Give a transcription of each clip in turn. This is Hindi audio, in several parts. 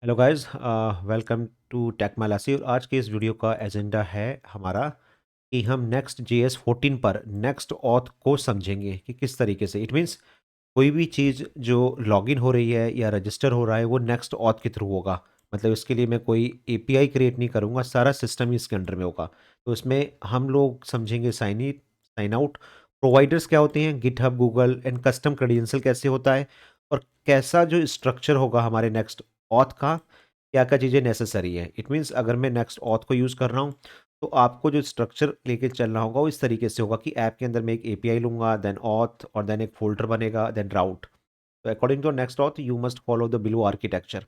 Hello guys, welcome to tech Malasi. और आज के इस वीडियो का एजेंडा है हमारा कि हम नेक्स्ट JS 14 पर नेक्स्ट ऑथ को समझेंगे कि किस तरीके से इट मीन्स कोई भी चीज़ जो लॉगिन हो रही है या रजिस्टर हो रहा है वो नेक्स्ट ऑथ के थ्रू होगा। मतलब इसके लिए मैं कोई API क्रिएट नहीं करूँगा, सारा सिस्टम ही इसके अंडर में होगा। तो इसमें हम लोग समझेंगे sign in sign out, providers क्या होते हैं, GitHub, Google, and custom credential कैसे होता है, और कैसा जो स्ट्रक्चर होगा हमारे नेक्स्ट ऑथ का, क्या क्या चीज़ें नेसेसरी है। इट मीन्स अगर मैं नेक्स्ट ऑथ को यूज़ कर रहा हूँ तो आपको जो स्ट्रक्चर लेके चलना होगा वो इस तरीके से होगा कि ऐप के अंदर मैं एक API लूंगा, देन ऑथ, और देन एक फोल्डर बनेगा, देन राउट। तो according to next auth you must follow the below architecture.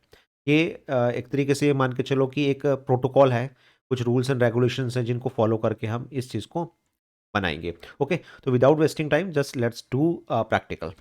ये एक तरीके से ये मान के चलो कि एक प्रोटोकॉल है, कुछ रूल्स एंड रेगुलेशंस हैं जिनको फॉलो करके हम इस चीज़ को बनाएंगे। ओके, तो without wasting time just let's do practical.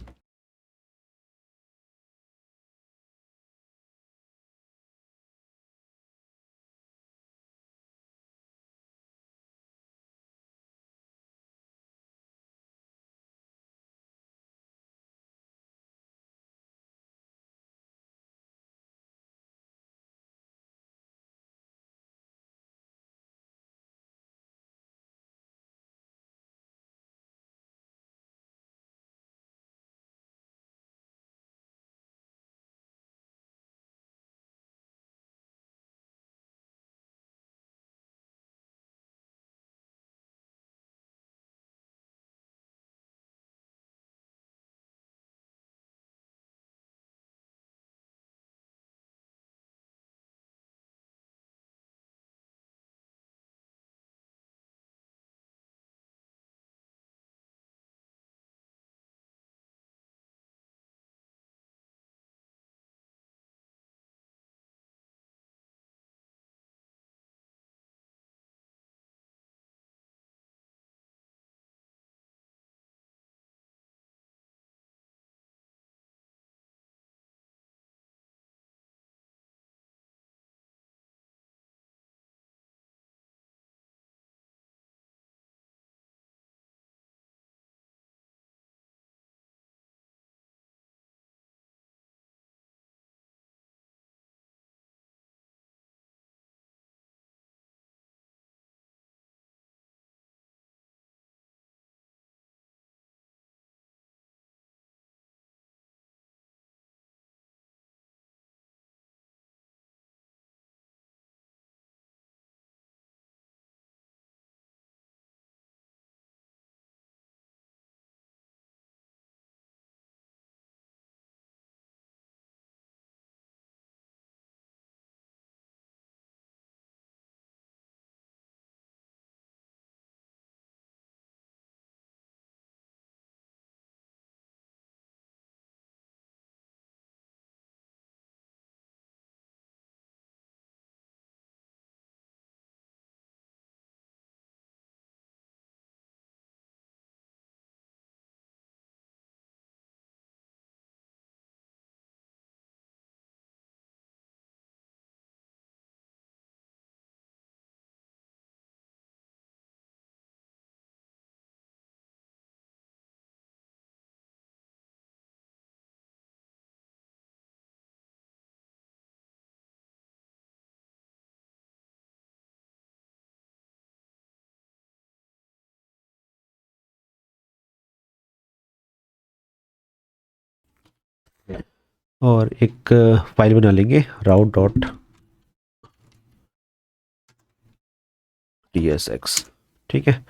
और एक फाइल बना लेंगे route.tsx। ठीक है,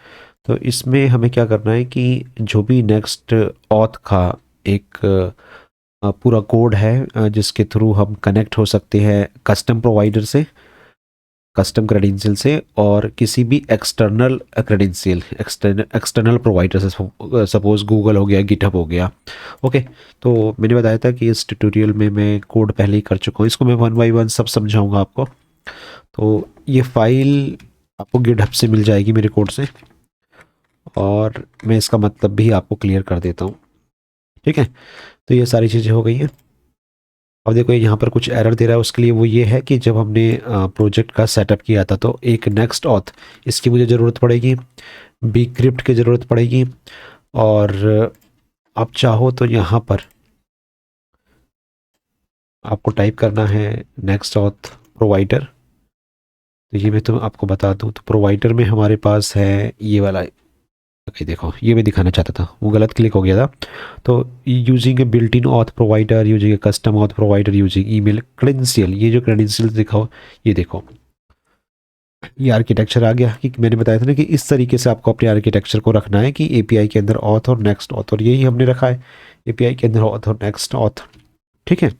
तो इसमें हमें क्या करना है कि जो भी नेक्स्ट ऑथ का एक पूरा कोड है जिसके थ्रू हम कनेक्ट हो सकते हैं कस्टम प्रोवाइडर से, कस्टम क्रेडेंशियल से, और किसी भी एक्सटर्नल क्रेडेंशियल एक्सटर्नल प्रोवाइडर से, सपोज गूगल हो गया, गिटहब हो गया। ओके, तो मैंने बताया था कि इस ट्यूटोरियल में मैं कोड पहले ही कर चुका हूँ, इसको मैं वन बाई वन सब समझाऊंगा आपको। तो ये फाइल आपको गिटहब से मिल जाएगी मेरे कोड से, और मैं इसका मतलब भी आपको क्लियर कर देता हूँ। ठीक है, तो ये सारी चीज़ें हो गई हैं। अब देखो यहाँ पर कुछ एरर दे रहा है, उसके लिए वो ये है कि जब हमने प्रोजेक्ट का सेटअप किया था तो एक नेक्स्ट ऑथ इसकी मुझे ज़रूरत पड़ेगी, बी क्रिप्ट की ज़रूरत पड़ेगी, और आप चाहो तो यहाँ पर आपको टाइप करना है नेक्स्ट ऑथ प्रोवाइडर। तो ये मैं तो आपको बता दूं, तो प्रोवाइडर में हमारे पास है ये वाला। ओके देखो, ये मैं दिखाना चाहता था, वो गलत क्लिक हो गया था। तो using A built in auth provider, using A custom auth provider, using email credential, ये जो क्रेडेंशियल दिखाओ, ये देखो ये आर्किटेक्चर आ गया। कि मैंने बताया था ना कि इस तरीके से आपको अपने आर्किटेक्चर को रखना है कि एपीआई के अंदर ऑथ और नेक्स्ट ऑथ, और यही हमने रखा है एपीआई के अंदर ऑथ और नेक्स्ट ऑथ। ठीक है,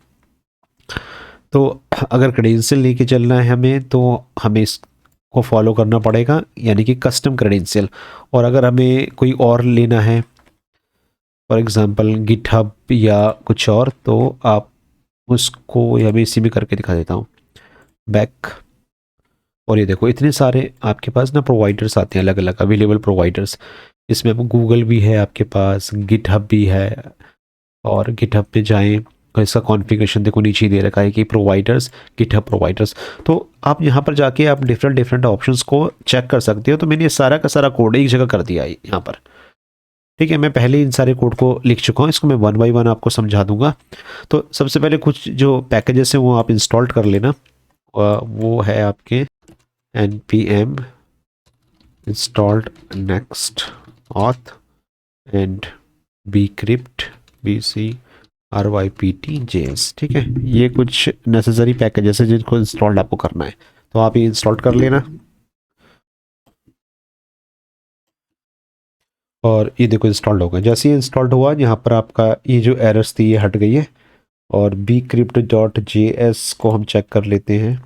तो अगर क्रेडेंशियल लेके चलना है हमें, तो हमें इसको फॉलो करना पड़ेगा, यानी कि कस्टम क्रेडेंशियल। और अगर हमें कोई और लेना है, फॉर एग्जांपल गिटहब या कुछ और, तो आप उसको, या मैं इसी में करके दिखा देता हूँ, बैक। और ये देखो इतने सारे आपके पास ना प्रोवाइडर्स आते हैं, अलग अलग अवेलेबल प्रोवाइडर्स। इसमें अब गूगल भी है आपके पास, गिटहब भी है। और गिटहब पे जाएं और इसका कॉन्फ़िगरेशन देखो, नीचे दे रखा है कि प्रोवाइडर्स, गिटहब प्रोवाइडर्स। तो आप यहाँ पर जाके आप डिफरेंट डिफरेंट ऑप्शंस को चेक कर सकते हो। तो मैंने ये सारा का सारा कोड एक जगह कर दिया है यहाँ पर। ठीक है, मैं पहले इन सारे कोड को लिख चुका हूँ, इसको मैं वन बाई वन आपको समझा दूंगा। तो सबसे पहले कुछ जो पैकेजेस हैं वो आप इंस्टॉल कर लेना। वो है आपके npm installed next auth and bcrypt bcrypt.js। ठीक है, ये कुछ नेसेसरी पैकेजेस है जिनको इंस्टॉल्ड आपको करना है, तो आप ये इंस्टॉल कर लेना। और ये देखो इंस्टॉल्ड होगा। जैसे ही इंस्टॉल्ड हुआ, यहाँ पर आपका ये जो एरर्स थी ये हट गई है। और bcrypt.js को हम चेक कर लेते हैं।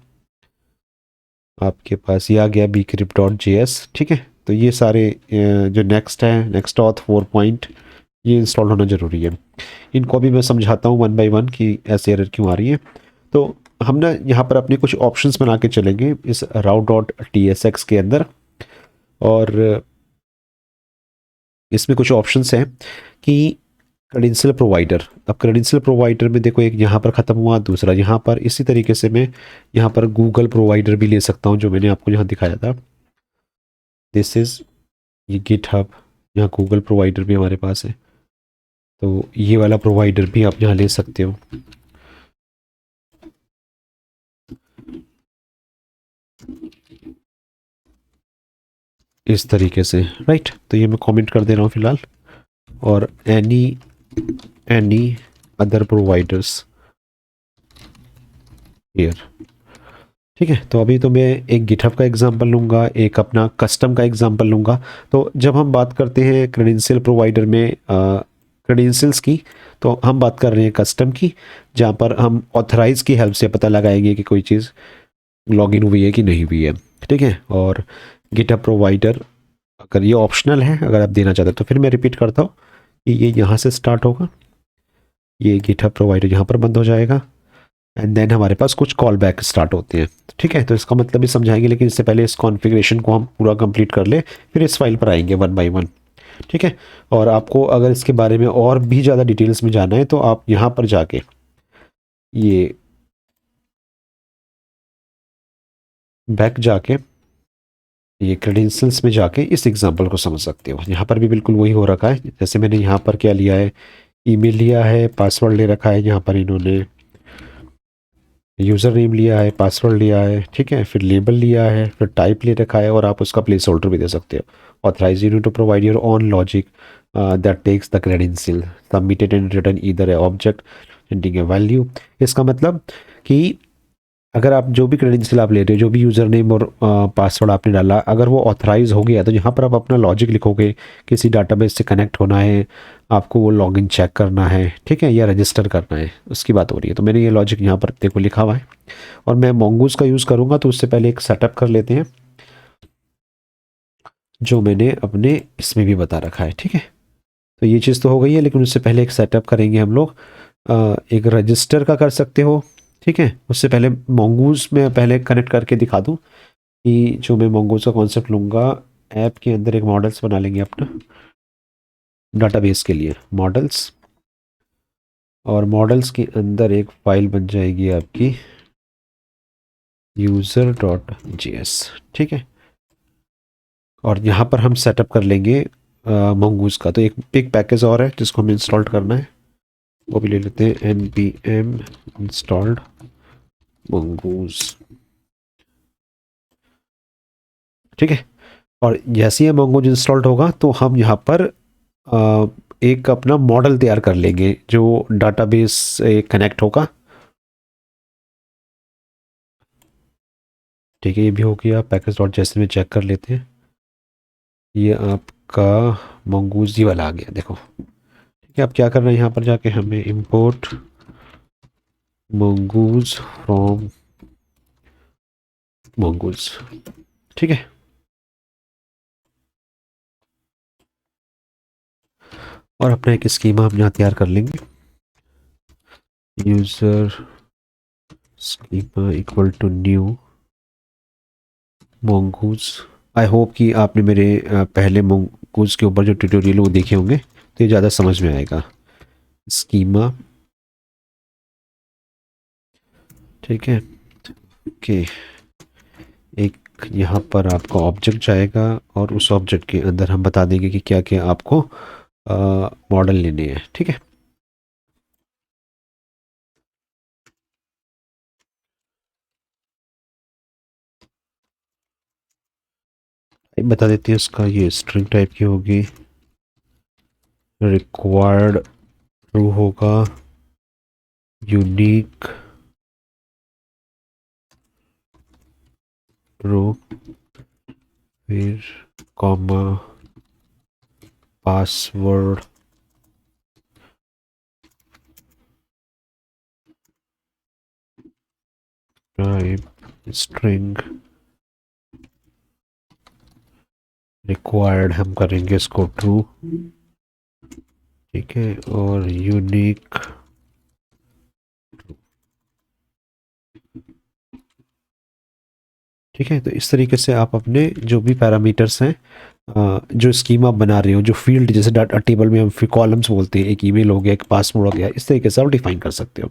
आपके पास ये आ गया bcrypt.js। ठीक है, तो ये सारे जो नेक्स्ट है, नेक्स्ट ऑथ 4 पॉइंट, ये इंस्टॉल होना ज़रूरी है। इनको भी मैं समझाता हूँ वन बाय वन कि ऐसे एरर क्यों आ रही है। तो हम ना यहाँ पर अपने कुछ ऑप्शंस बना के चलेंगे इस route.tsx के अंदर। और इसमें कुछ ऑप्शंस हैं कि क्रेडेंशियल प्रोवाइडर। अब क्रेडेंशियल प्रोवाइडर में देखो, एक यहाँ पर ख़त्म हुआ, दूसरा यहाँ पर। इसी तरीके से मैं यहाँ पर गूगल प्रोवाइडर भी ले सकता हूँ, जो मैंने आपको यहाँ दिखाया था। दिस इज़ ये गिटहब, यहाँ गूगल प्रोवाइडर भी हमारे पास है। तो ये वाला प्रोवाइडर भी आप यहाँ ले सकते हो। इस तरीके से, राइट। तो ये मैं कमेंट कर दे रहा हूँ फिलहाल। और एनी अदर प्रोवाइडर्स हियर। ठीक है, तो अभी तो मैं एक गिटहब का एग्जांपल लूँगा, एक अपना कस्टम का एग्जांपल लूँगा। तो जब हम बात करते हैं क्रेडेंशियल प्रोवाइडर में क्रेडेंशियल्स की, तो हम बात कर रहे हैं कस्टम की, जहाँ पर हम ऑथराइज की हेल्प से पता लगाएंगे कि कोई चीज़ लॉगिन हुई है कि नहीं हुई है। ठीक है, और गिटहब प्रोवाइडर अगर ये ऑप्शनल है, अगर आप देना चाहते हो, तो फिर मैं रिपीट करता हूँ कि ये यहाँ से स्टार्ट होगा, ये गिटहब प्रोवाइडर यहाँ पर बंद हो जाएगा, एंड देन हमारे पास कुछ कॉल बैक स्टार्ट होते हैं। ठीक है, तो इसका मतलब भी समझाएंगे, लेकिन इससे पहले इस कॉन्फ़िगरेशन को हम पूरा कंप्लीट कर ले, फिर इस फाइल पर आएंगे वन बाय वन। ठीक है, और आपको अगर इसके बारे में और भी ज़्यादा डिटेल्स में जानना है, तो आप यहाँ पर जाके ये बैक जाके ये क्रेडेंशियल्स में जाके इस एग्जांपल को समझ सकते हो। यहाँ पर भी बिल्कुल वही हो रखा है। जैसे मैंने यहाँ पर क्या लिया है, ईमेल लिया है, पासवर्ड ले रखा है, यहाँ पर इन्होंने यूज़र नेम लिया है, पासवर्ड लिया है। ठीक है, फिर लेबल लिया है, फिर टाइप ले रखा है, और आप उसका प्लेस होल्डर भी दे सकते हो। Authorize you to provide your own logic that takes the credential submitted and return either a object ending a value. इसका मतलब कि अगर आप जो भी क्रेडेंशियल आप ले रहे हो, जो भी यूज़र नेम और पासवर्ड आपने डाला, अगर वो ऑथराइज हो गया, तो यहाँ पर आप अपना लॉजिक लिखोगे। किसी डाटाबेस से कनेक्ट होना है, आपको वो लॉगिन चेक करना है, ठीक है, या रजिस्टर करना है, उसकी बात हो रही है। तो मैंने ये लॉजिक यहाँ पर देखो लिखा हुआ है। और मैं मोंगूज का यूज़ करूँगा, तो उससे पहले एक सेटअप कर लेते हैं, जो मैंने अपने इसमें भी बता रखा है। ठीक है, तो ये चीज़ तो हो गई है, लेकिन उससे पहले एक सेटअप करेंगे हम लोग। एक रजिस्टर का कर सकते हो। ठीक है, उससे पहले मोंगूज में पहले कनेक्ट करके दिखा दूँ कि जो मैं मोंगूज का कॉन्सेप्ट लूँगा, ऐप के अंदर एक मॉडल्स बना लेंगे अपना डाटाबेस के लिए, मॉडल्स। और मॉडल्स के अंदर एक फाइल बन जाएगी आपकी user.js। ठीक है, और यहाँ पर हम सेटअप कर लेंगे मंगूज का। तो एक पैकेज और है जिसको हमें इंस्टॉल करना है, वो भी ले लेते हैं, npm installed mongoose। ठीक है, और जैसे ही mongoose इंस्टॉल्ड होगा तो हम यहाँ पर एक अपना मॉडल तैयार कर लेंगे जो डाटाबेस से कनेक्ट होगा। ठीक है, ये भी हो गया। पैकेज डॉट जेसन में चेक कर लेते हैं, ये आपका mongoose जी वाला आ गया, देखो। ठीक है, अब क्या करना है, यहाँ पर जाके हमें इंपोर्ट mongoose फ्रॉम mongoose। ठीक है, और अपना एक स्कीमा हम यहाँ तैयार कर लेंगे, user schema equal to new mongoose। I hope कि आपने मेरे पहले mongoose के ऊपर जो ट्यूटोरियल वो देखे होंगे, तो ये ज़्यादा समझ में आएगा। स्कीमा, ठीक है, ओके। एक यहाँ पर आपका ऑब्जेक्ट जाएगा और उस ऑब्जेक्ट के अंदर हम बता देंगे कि क्या क्या आपको मॉडल लेने हैं। ठीक है, बता देते हैं इसका, ये स्ट्रिंग टाइप की होगी, रिक्वायर्ड ट्रू होगा, यूनिक रो, फिर comma, password, type string, required हम करेंगे इसको ट्रू। ठीक है, और यूनिक, ठीक है। तो इस तरीके से आप अपने जो भी पैरामीटर्स हैं, जो स्कीम आप बना रहे हो, जो फील्ड, जैसे डाटा टेबल में हम फिर कॉलम्स बोलते हैं, एक ईमेल हो गया, एक पासवर्ड हो गया, इस तरीके से आप डिफाइन कर सकते हो।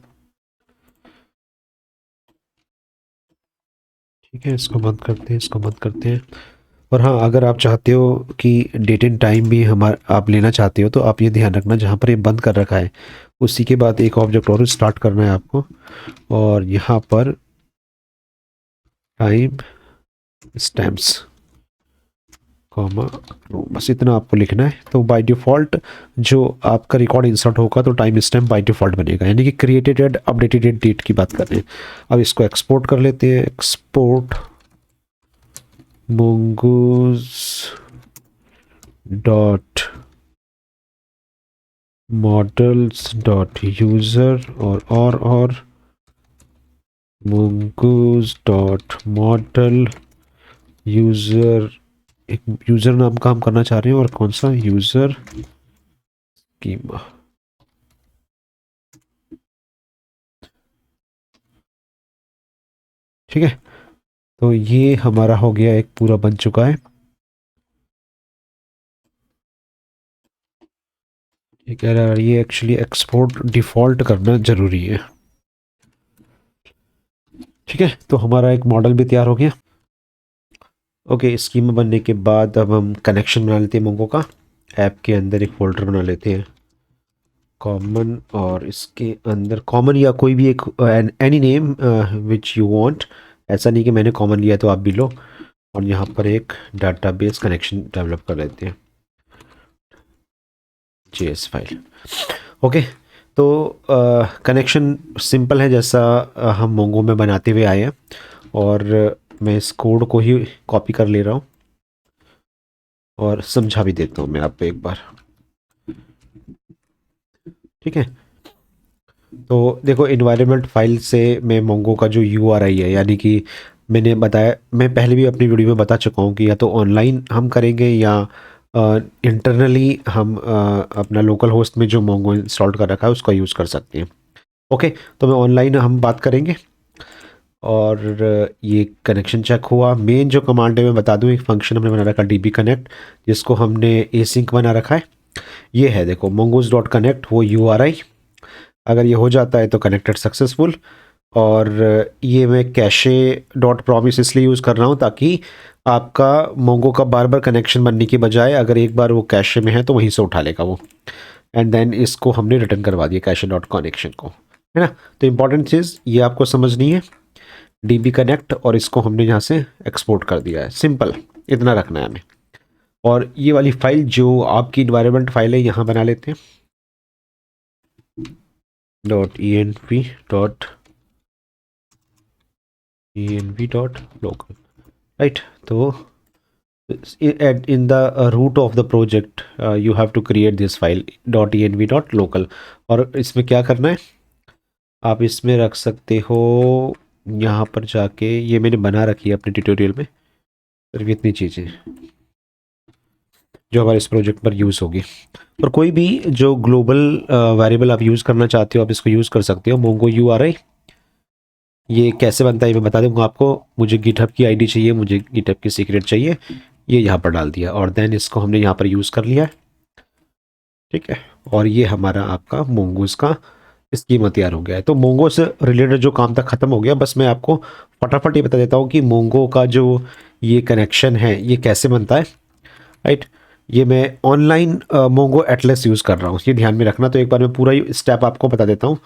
ठीक है, इसको बंद करते हैं, इसको बंद करते हैं। और हाँ, अगर आप चाहते हो कि डेट एंड टाइम भी हमारा आप लेना चाहते हो, तो आप ये ध्यान रखना, जहाँ पर ये बंद कर रखा है उसी के बाद एक ऑब्जेक्ट और स्टार्ट करना है आपको, और यहाँ पर टाइम स्टैम्प्स कॉमा, बस इतना आपको लिखना है। तो बाय डिफ़ॉल्ट जो आपका रिकॉर्ड इंसर्ट होगा तो टाइम स्टैम्प बाय डिफ़ॉल्ट बनेगा, यानी कि क्रिएटेड अपडेटेड डेट की बात कर रहे हैं। अब इसको एक्सपोर्ट कर लेते हैं, export mongoose dot models dot user और mongoose डॉट मॉडल यूज़र, एक यूज़र नाम का हम करना चाह रहे हैं, और कौन सा, यूज़र स्कीमा। ठीक है, तो ये हमारा हो गया, एक पूरा बन चुका है। ये कह रहा है ये एक्चुअली एक्सपोर्ट डिफ़ॉल्ट करना ज़रूरी है। ठीक है, तो हमारा एक मॉडल भी तैयार हो गया। ओके, स्कीमा बनने के बाद अब हम कनेक्शन बना लेते हैं मोंगो का। ऐप के अंदर एक फ़ोल्डर बना लेते हैं, कॉमन, और इसके अंदर कॉमन या कोई भी एक any name which you want, ऐसा नहीं कि मैंने कॉमन लिया तो आप भी लो। और यहाँ पर एक डाटाबेस कनेक्शन डेवलप कर लेते हैं, जेएस फाइल। ओके, तो कनेक्शन सिंपल है, जैसा हम मोंगो में बनाते हुए आए हैं, और मैं इस कोड को ही कॉपी कर ले रहा हूँ और समझा भी देता हूँ मैं आपको एक बार। ठीक है, तो देखो, इन्वायरमेंट फाइल से मैं मोंगो का जो यूआरआई है, यानी कि मैंने बताया, मैं पहले भी अपनी वीडियो में बता चुका हूँ कि या तो ऑनलाइन हम करेंगे या इंटरनली हम अपना लोकल होस्ट में जो मोंगो इंस्टॉल कर रखा है उसका यूज़ कर सकते हैं। ओके, तो मैं ऑनलाइन हम बात करेंगे, और ये कनेक्शन चेक हुआ। मेन जो कमांड है मैं बता दूं, एक फंक्शन हमने बना रखा डीबी कनेक्ट, जिसको हमने एसिंक बना रखा है। ये है, देखो, mongoose डॉट कनेक्ट, वो यूआरआई, अगर ये हो जाता है तो कनेक्टेड सक्सेसफुल। और ये मैं कैशे डॉट प्रॉमिस इसलिए यूज़ कर रहा हूँ ताकि आपका मोंगो का बार बार कनेक्शन बनने की बजाय अगर एक बार वो कैशे में है तो वहीं से उठा लेगा वो। एंड देन इसको हमने रिटर्न करवा दिया कैश डॉट कनेक्शन को, है ना। तो इंपॉर्टेंट चीज़ ये आपको समझनी है, DB कनेक्ट, और इसको हमने यहाँ से एक्सपोर्ट कर दिया है, सिंपल इतना रखना है हमें। और ये वाली फाइल जो आपकी इन्वायरमेंट फाइल है यहाँ बना लेते हैं, .env.local, राइट। तो in the root of the project you have to create this file .env.local। और इसमें क्या करना है, आप इसमें रख सकते हो यहाँ पर जाके, ये मैंने बना रखी है अपने ट्यूटोरियल में, सिर्फ इतनी चीज़ें जो हमारे इस प्रोजेक्ट पर यूज़ होगी। और कोई भी जो ग्लोबल वेरिएबल आप यूज़ करना चाहते हो आप इसको यूज़ कर सकते हो। मोंगो URI ये कैसे बनता है मैं बता दूंगा आपको। मुझे गिटहब की आईडी चाहिए, मुझे गिटहब की सीक्रेट चाहिए, ये यहाँ पर डाल दिया और देन इसको हमने यहाँ पर यूज़ कर लिया है, ठीक है। और ये हमारा आपका मोंगोज का स्कीमा तैयार हो गया है। तो मोंगो से रिलेटेड जो काम था ख़त्म हो गया। बस मैं आपको फटाफट ये बता देता हूँ कि मोंगो का जो ये कनेक्शन है ये कैसे बनता है, राइट। ये मैं ऑनलाइन मोंगो एटलस यूज़ कर रहा हूँ, ये ध्यान में रखना। तो एक बार मैं पूरा स्टेप आपको बता देता हूँ।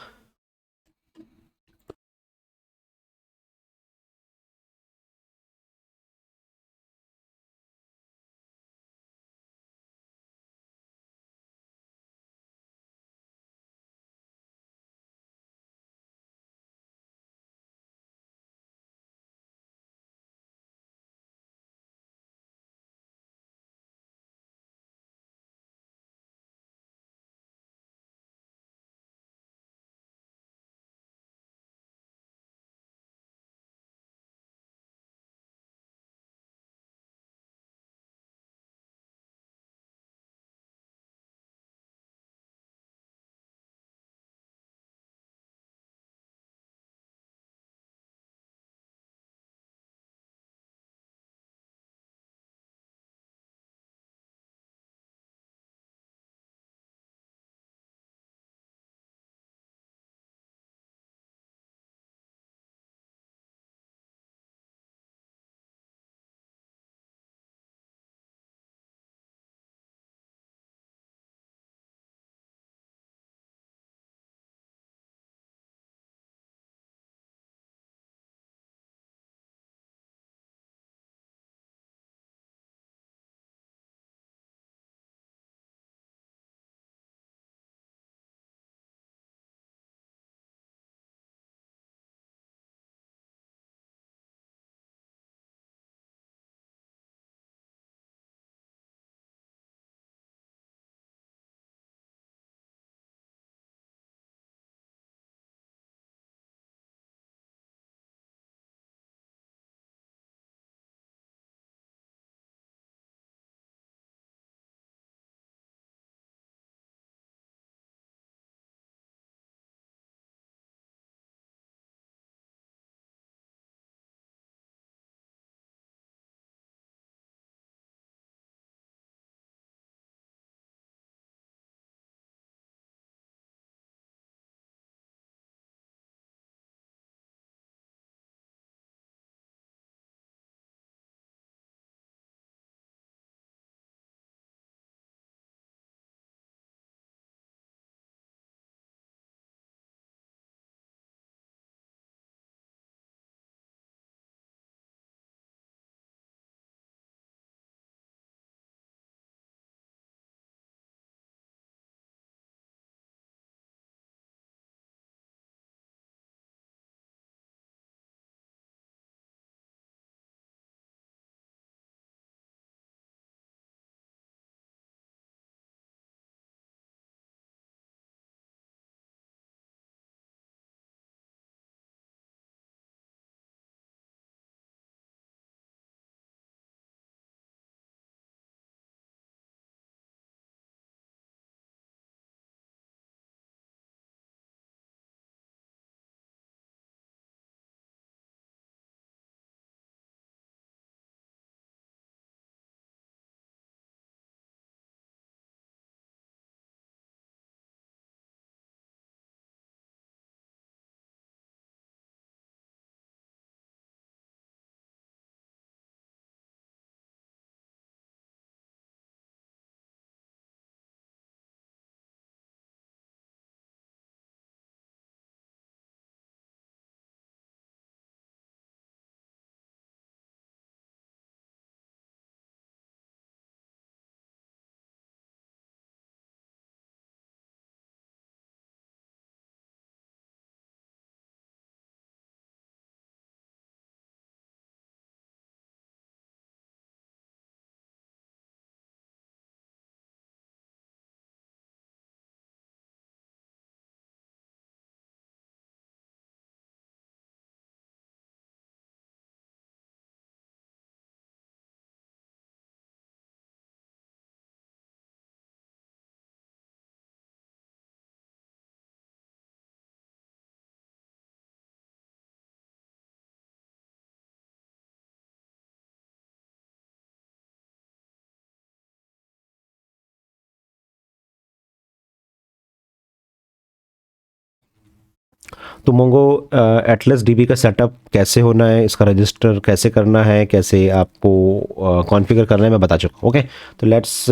तो मोंगो एटलस डीबी का सेटअप कैसे होना है, इसका रजिस्टर कैसे करना है, कैसे आपको कॉन्फ़िगर करना है, मैं बता चुका हूँ। ओके, तो let's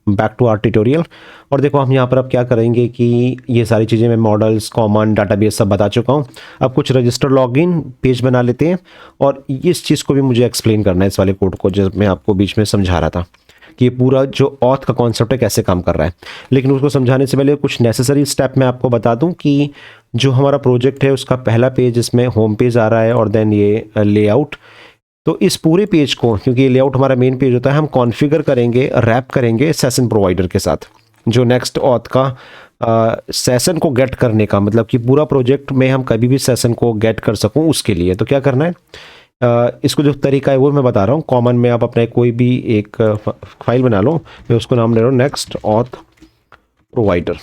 back to our tutorial. और देखो हम यहाँ पर अब क्या करेंगे कि ये सारी चीज़ें मैं मॉडल्स, कॉमन, डाटाबेस सब बता चुका हूँ। अब कुछ रजिस्टर लॉगिन पेज बना लेते हैं, और इस चीज़ को भी मुझे एक्सप्लेन करना है, इस वाले कोड को, जब मैं आपको बीच में समझा रहा था कि ये पूरा जो ऑथ का कॉन्सेप्ट है कैसे काम कर रहा है। लेकिन उसको समझाने से पहले कुछ नेसेसरी स्टेप मैं आपको बता दूं कि जो हमारा प्रोजेक्ट है उसका पहला पेज इसमें होम पेज आ रहा है, और देन ये लेआउट। तो इस पूरे पेज को, क्योंकि ये लेआउट हमारा मेन पेज होता है, हम कॉन्फ़िगर करेंगे, रैप करेंगे सेशन प्रोवाइडर के साथ, जो नेक्स्ट ऑथ का सेशन को गेट करने का, मतलब कि पूरा प्रोजेक्ट में हम कभी भी सेशन को गेट कर सकूं उसके लिए। तो क्या करना है, इसको जो तरीका है वो मैं बता रहा हूँ। कॉमन में आप अपने कोई भी एक फाइल बना लो, मैं उसको नाम ले रहा हूँ नेक्स्ट ऑथ प्रोवाइडर।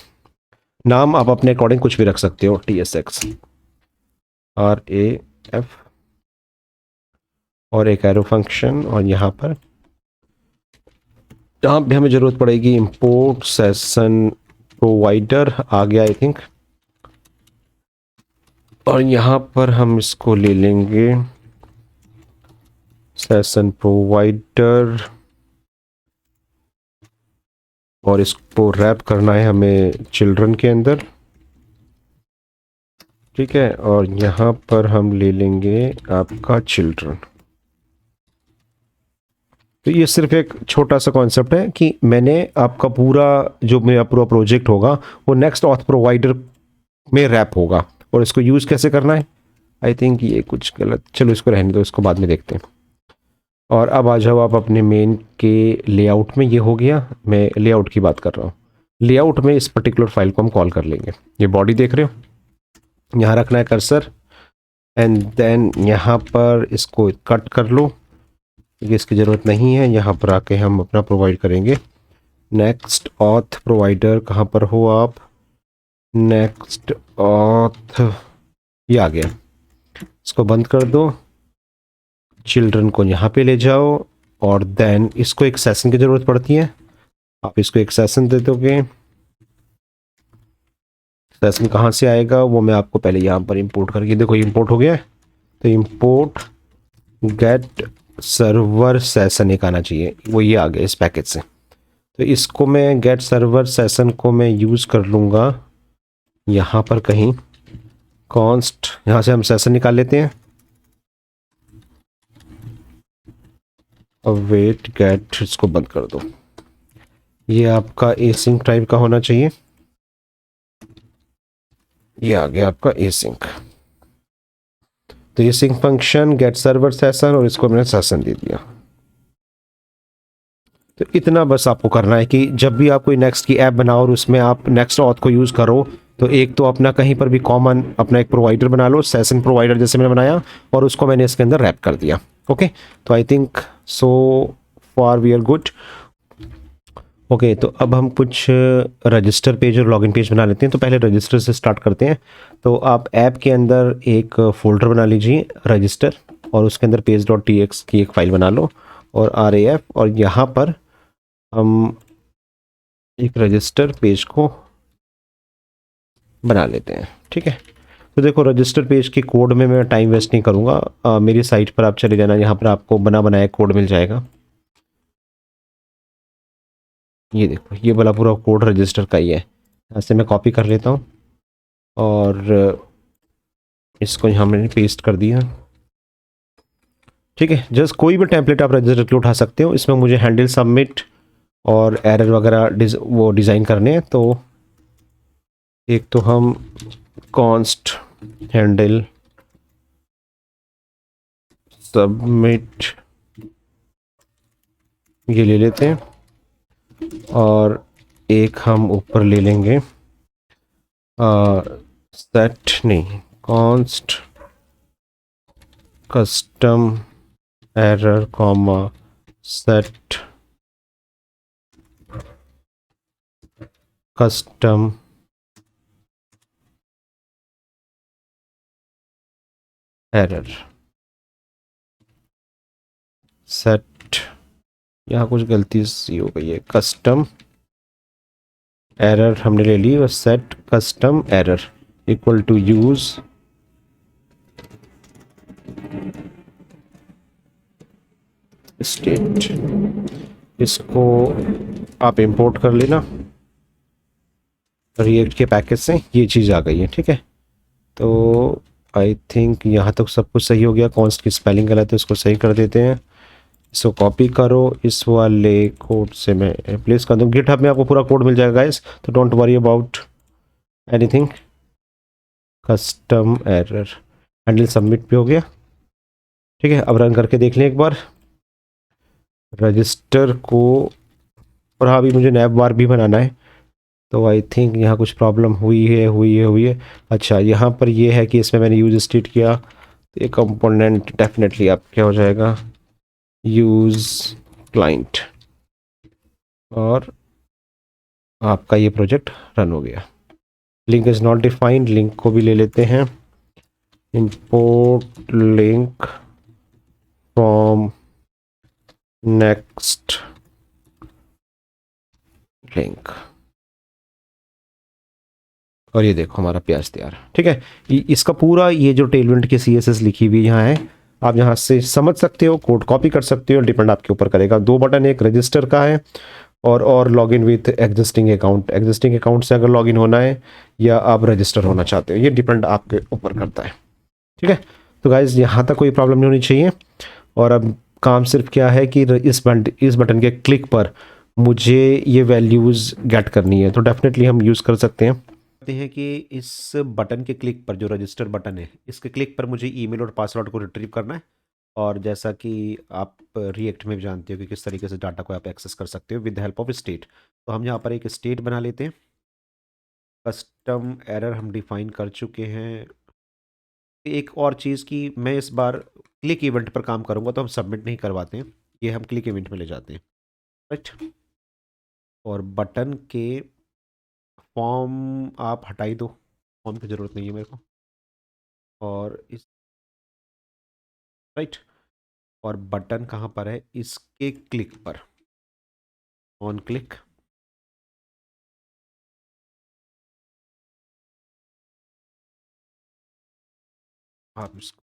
नाम आप अपने अकॉर्डिंग कुछ भी रख सकते हो, TSX RAF, और एक एरो फंक्शन, और यहाँ पर जहाँ भी हमें ज़रूरत पड़ेगी इंपोर्ट सेशन प्रोवाइडर आ गया आई थिंक, और यहाँ पर हम इसको ले लेंगे सेशन प्रोवाइडर, और इसको रैप करना है हमें चिल्ड्रन के अंदर। ठीक है, और यहाँ पर हम ले लेंगे आपका चिल्ड्रन। तो ये सिर्फ एक छोटा सा कॉन्सेप्ट है कि मैंने आपका पूरा जो मेरा पूरा प्रोजेक्ट होगा वो नेक्स्ट ऑथ प्रोवाइडर में रैप होगा, और इसको यूज़ कैसे करना है। आई थिंक ये कुछ गलत, चलो इसको रहने दो, इसको बाद में देखते हैं। और अब आ जाओ आप अपने मेन के लेआउट में। ये हो गया, मैं लेआउट की बात कर रहा हूँ। लेआउट में इस पर्टिकुलर फाइल को हम कॉल कर लेंगे। ये बॉडी देख रहे हो, यहाँ रखना है कर्सर, एंड देन यहाँ पर इसको कट कर लो, क्योंकि इसकी ज़रूरत नहीं है। यहाँ पर आके हम अपना प्रोवाइड करेंगे नेक्स्ट ऑथ प्रोवाइडर। कहाँ पर हो आप, नेक्स्ट ऑथ, ये आ गया। इसको बंद कर दो, चिल्ड्रन को यहाँ पे ले जाओ, और देन इसको एक सेशन की ज़रूरत पड़ती है। आप इसको एक सेशन दे दोगे। सेशन कहाँ से आएगा वो मैं आपको पहले यहाँ पर इंपोर्ट करके, देखो इंपोर्ट हो गया है। तो इंपोर्ट गेट सर्वर सेशन एक आना चाहिए, वो ये आ गया इस पैकेज से। तो इसको मैं गेट सर्वर सेशन को मैं यूज़ कर लूँगा यहाँ पर कहीं कॉन्स्ट, यहाँ से हम सेशन निकाल लेते हैं। वेट गेट, इसको बंद कर दो। ये आपका एसिंक टाइप का होना चाहिए। ये आ गया आपका एसिंक। तो ये sync function get server session, और इसको मैंने सेशन दे दिया। तो इतना बस आपको करना है कि जब भी आप कोई नेक्स्ट की ऐप बनाओ और उसमें आप नेक्स्ट ऑथ को यूज़ करो, तो एक तो अपना कहीं पर भी कॉमन अपना एक प्रोवाइडर बना लो, सेशन प्रोवाइडर जैसे मैंने बनाया, और उसको मैंने इसके अंदर रैप कर दिया। ओके, तो I think so far we are good. Okay, तो अब हम कुछ रजिस्टर पेज और लॉगिन पेज बना लेते हैं। तो पहले रजिस्टर से स्टार्ट करते हैं। तो आप ऐप के अंदर एक फ़ोल्डर बना लीजिए रजिस्टर, और उसके अंदर page.txt की एक फ़ाइल बना लो, और RAF, और यहाँ पर हम एक रजिस्टर पेज को बना लेते हैं। ठीक है, तो देखो रजिस्टर पेज के कोड में मैं टाइम वेस्ट नहीं करूँगा। मेरी साइट पर आप चले जाना, यहाँ पर आपको बना बनाया कोड मिल जाएगा। ये देखो, ये वाला पूरा कोड रजिस्टर का ही है। यहाँ से मैं कॉपी कर लेता हूँ, और इसको यहाँ मैंने पेस्ट कर दिया। ठीक है, जस्ट कोई भी टेम्पलेट आप रजिस्टर के लिए उठा सकते हो। इसमें मुझे हैंडल, सबमिट और एरर वगैरह वो डिज़ाइन करने हैं। तो एक तो हम कॉन्स्ट हैंडल सबमिट ये ले लेते हैं, और एक हम ऊपर ले लेंगे सेट नहीं, const custom error comma set custom error set. यहाँ कुछ गलती सी हो गई है, कस्टम एरर हमने ले ली, और set custom error equal to use state, इसको आप इंपोर्ट कर लेना रिएक्ट के पैकेज से। ये चीज़ आ गई है, ठीक है। तो आई थिंक यहाँ तक सब कुछ सही हो गया। कॉन्स्ट की स्पेलिंग गलत है, उसको सही कर देते हैं। इसको कॉपी करो, इस वाले कोड से मैं रिप्लेस कर दूँ। गिटहब में आपको पूरा कोड मिल जाएगा गाइस, तो don't worry about anything. Custom error handle submit भी हो गया, ठीक है। अब रन करके देख लें एक बार रजिस्टर को। और हाँ, अभी मुझे नैब बार भी बनाना है, तो आई थिंक यहाँ कुछ प्रॉब्लम हुई है। अच्छा, यहाँ पर ये है कि इसमें मैंने यूज स्टेट किया, तो ये कंपोनेंट डेफिनेटली आप क्या हो जाएगा यूज क्लाइंट, और आपका ये प्रोजेक्ट रन हो गया। Link is not defined, link को भी ले लेते हैं। Import link from next link, और ये देखो हमारा प्याज तैयार, ठीक है। इसका पूरा ये जो टेलविंड की CSS लिखी हुई यहाँ है, आप यहाँ से समझ सकते हो, कोड कॉपी कर सकते हो, डिपेंड आपके ऊपर करेगा। दो बटन, एक रजिस्टर का है और log in with existing account. Existing account से अगर लॉग इन होना है या आप रजिस्टर होना चाहते हो, ये डिपेंड आपके ऊपर करता है, ठीक है। तो गाइज यहाँ तक कोई प्रॉब्लम नहीं होनी चाहिए। और अब काम सिर्फ क्या है कि इस बटन के क्लिक पर मुझे ये वैल्यूज़ गेट करनी है, तो डेफिनेटली हम यूज़ कर सकते हैं। कहते हैं कि इस बटन के क्लिक पर, जो रजिस्टर बटन है, इसके क्लिक पर मुझे ईमेल और पासवर्ड को रिट्रीव करना है। और जैसा कि आप रिएक्ट में भी जानते हो कि किस तरीके से डाटा को आप एक्सेस कर सकते हो with the help of state, तो हम यहाँ पर एक स्टेट बना लेते हैं। कस्टम एरर हम डिफाइन कर चुके हैं। एक और चीज़ कि मैं इस बार क्लिक इवेंट पर काम करूँगा, तो हम सबमिट नहीं करवाते हैं, ये हम क्लिक इवेंट में ले जाते हैं, राइट। और बटन के फॉर्म आप हटा ही दो, फॉर्म की ज़रूरत नहीं है मेरे को। और इस राइट, और बटन कहाँ पर है, इसके क्लिक पर, ऑन क्लिक। आप इसको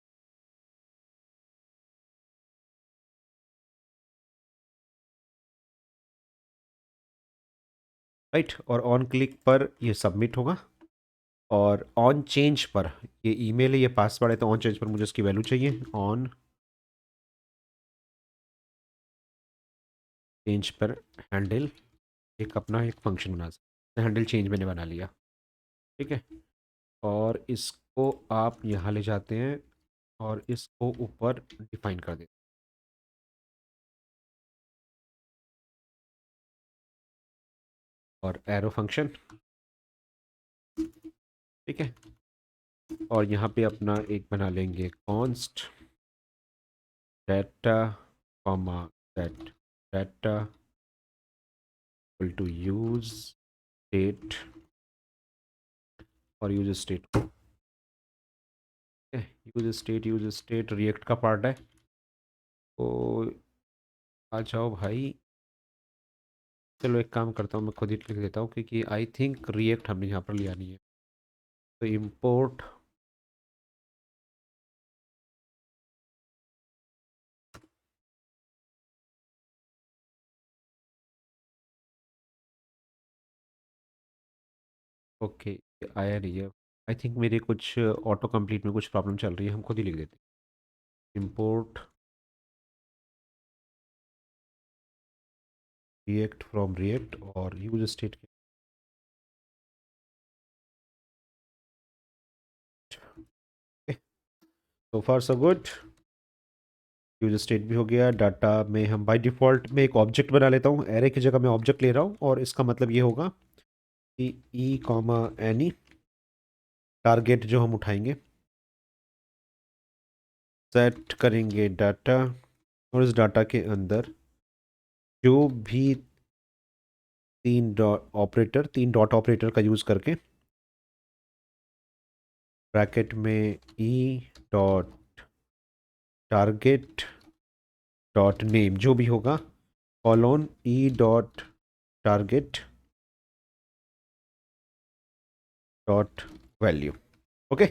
राइट, और ऑन क्लिक पर ये सबमिट होगा। और ऑन चेंज पर, ये ईमेल है, ये पासवर्ड है, तो ऑन चेंज पर मुझे इसकी वैल्यू चाहिए। ऑन चेंज पर हैंडल एक अपना एक फंक्शन बना सकते हैं। हैंडल चेंज मैंने बना लिया, ठीक है। और इसको आप यहाँ ले जाते हैं और इसको ऊपर डिफाइन कर देते हैं, और एरो फंक्शन, ठीक है। और यहाँ पे अपना एक बना लेंगे const data comma set data equal to use state, और use state, use state React का पार्ट है। तो आ जाओ भाई, चलो एक काम करता हूँ, मैं खुद ही लिख देता हूँ, क्योंकि आई थिंक रिएक्ट हमने यहाँ पर लिया नहीं है। तो इम्पोर्ट ओके, आया नहीं है। आई थिंक मेरे कुछ ऑटो कंप्लीट में कुछ प्रॉब्लम चल रही है, हम खुद ही लिख देते हैं। इम्पोर्ट रिएक्ट फ्रॉम रिएक्ट, और यूज स्टेट। सो फार सो गुड, यूज स्टेट भी हो गया। डाटा में हम बाय डिफ़ॉल्ट में एक ऑब्जेक्ट बना लेता हूँ, एरे की जगह मैं ऑब्जेक्ट ले रहा हूँ, और इसका मतलब ये होगा कि ई कॉमा एनी टारगेट जो हम उठाएंगे, सेट करेंगे डाटा, और इस डाटा के अंदर जो भी तीन डॉट ऑपरेटर का यूज़ करके ब्रैकेट में E dot target dot name जो भी होगा, colon E dot target dot value. Okay,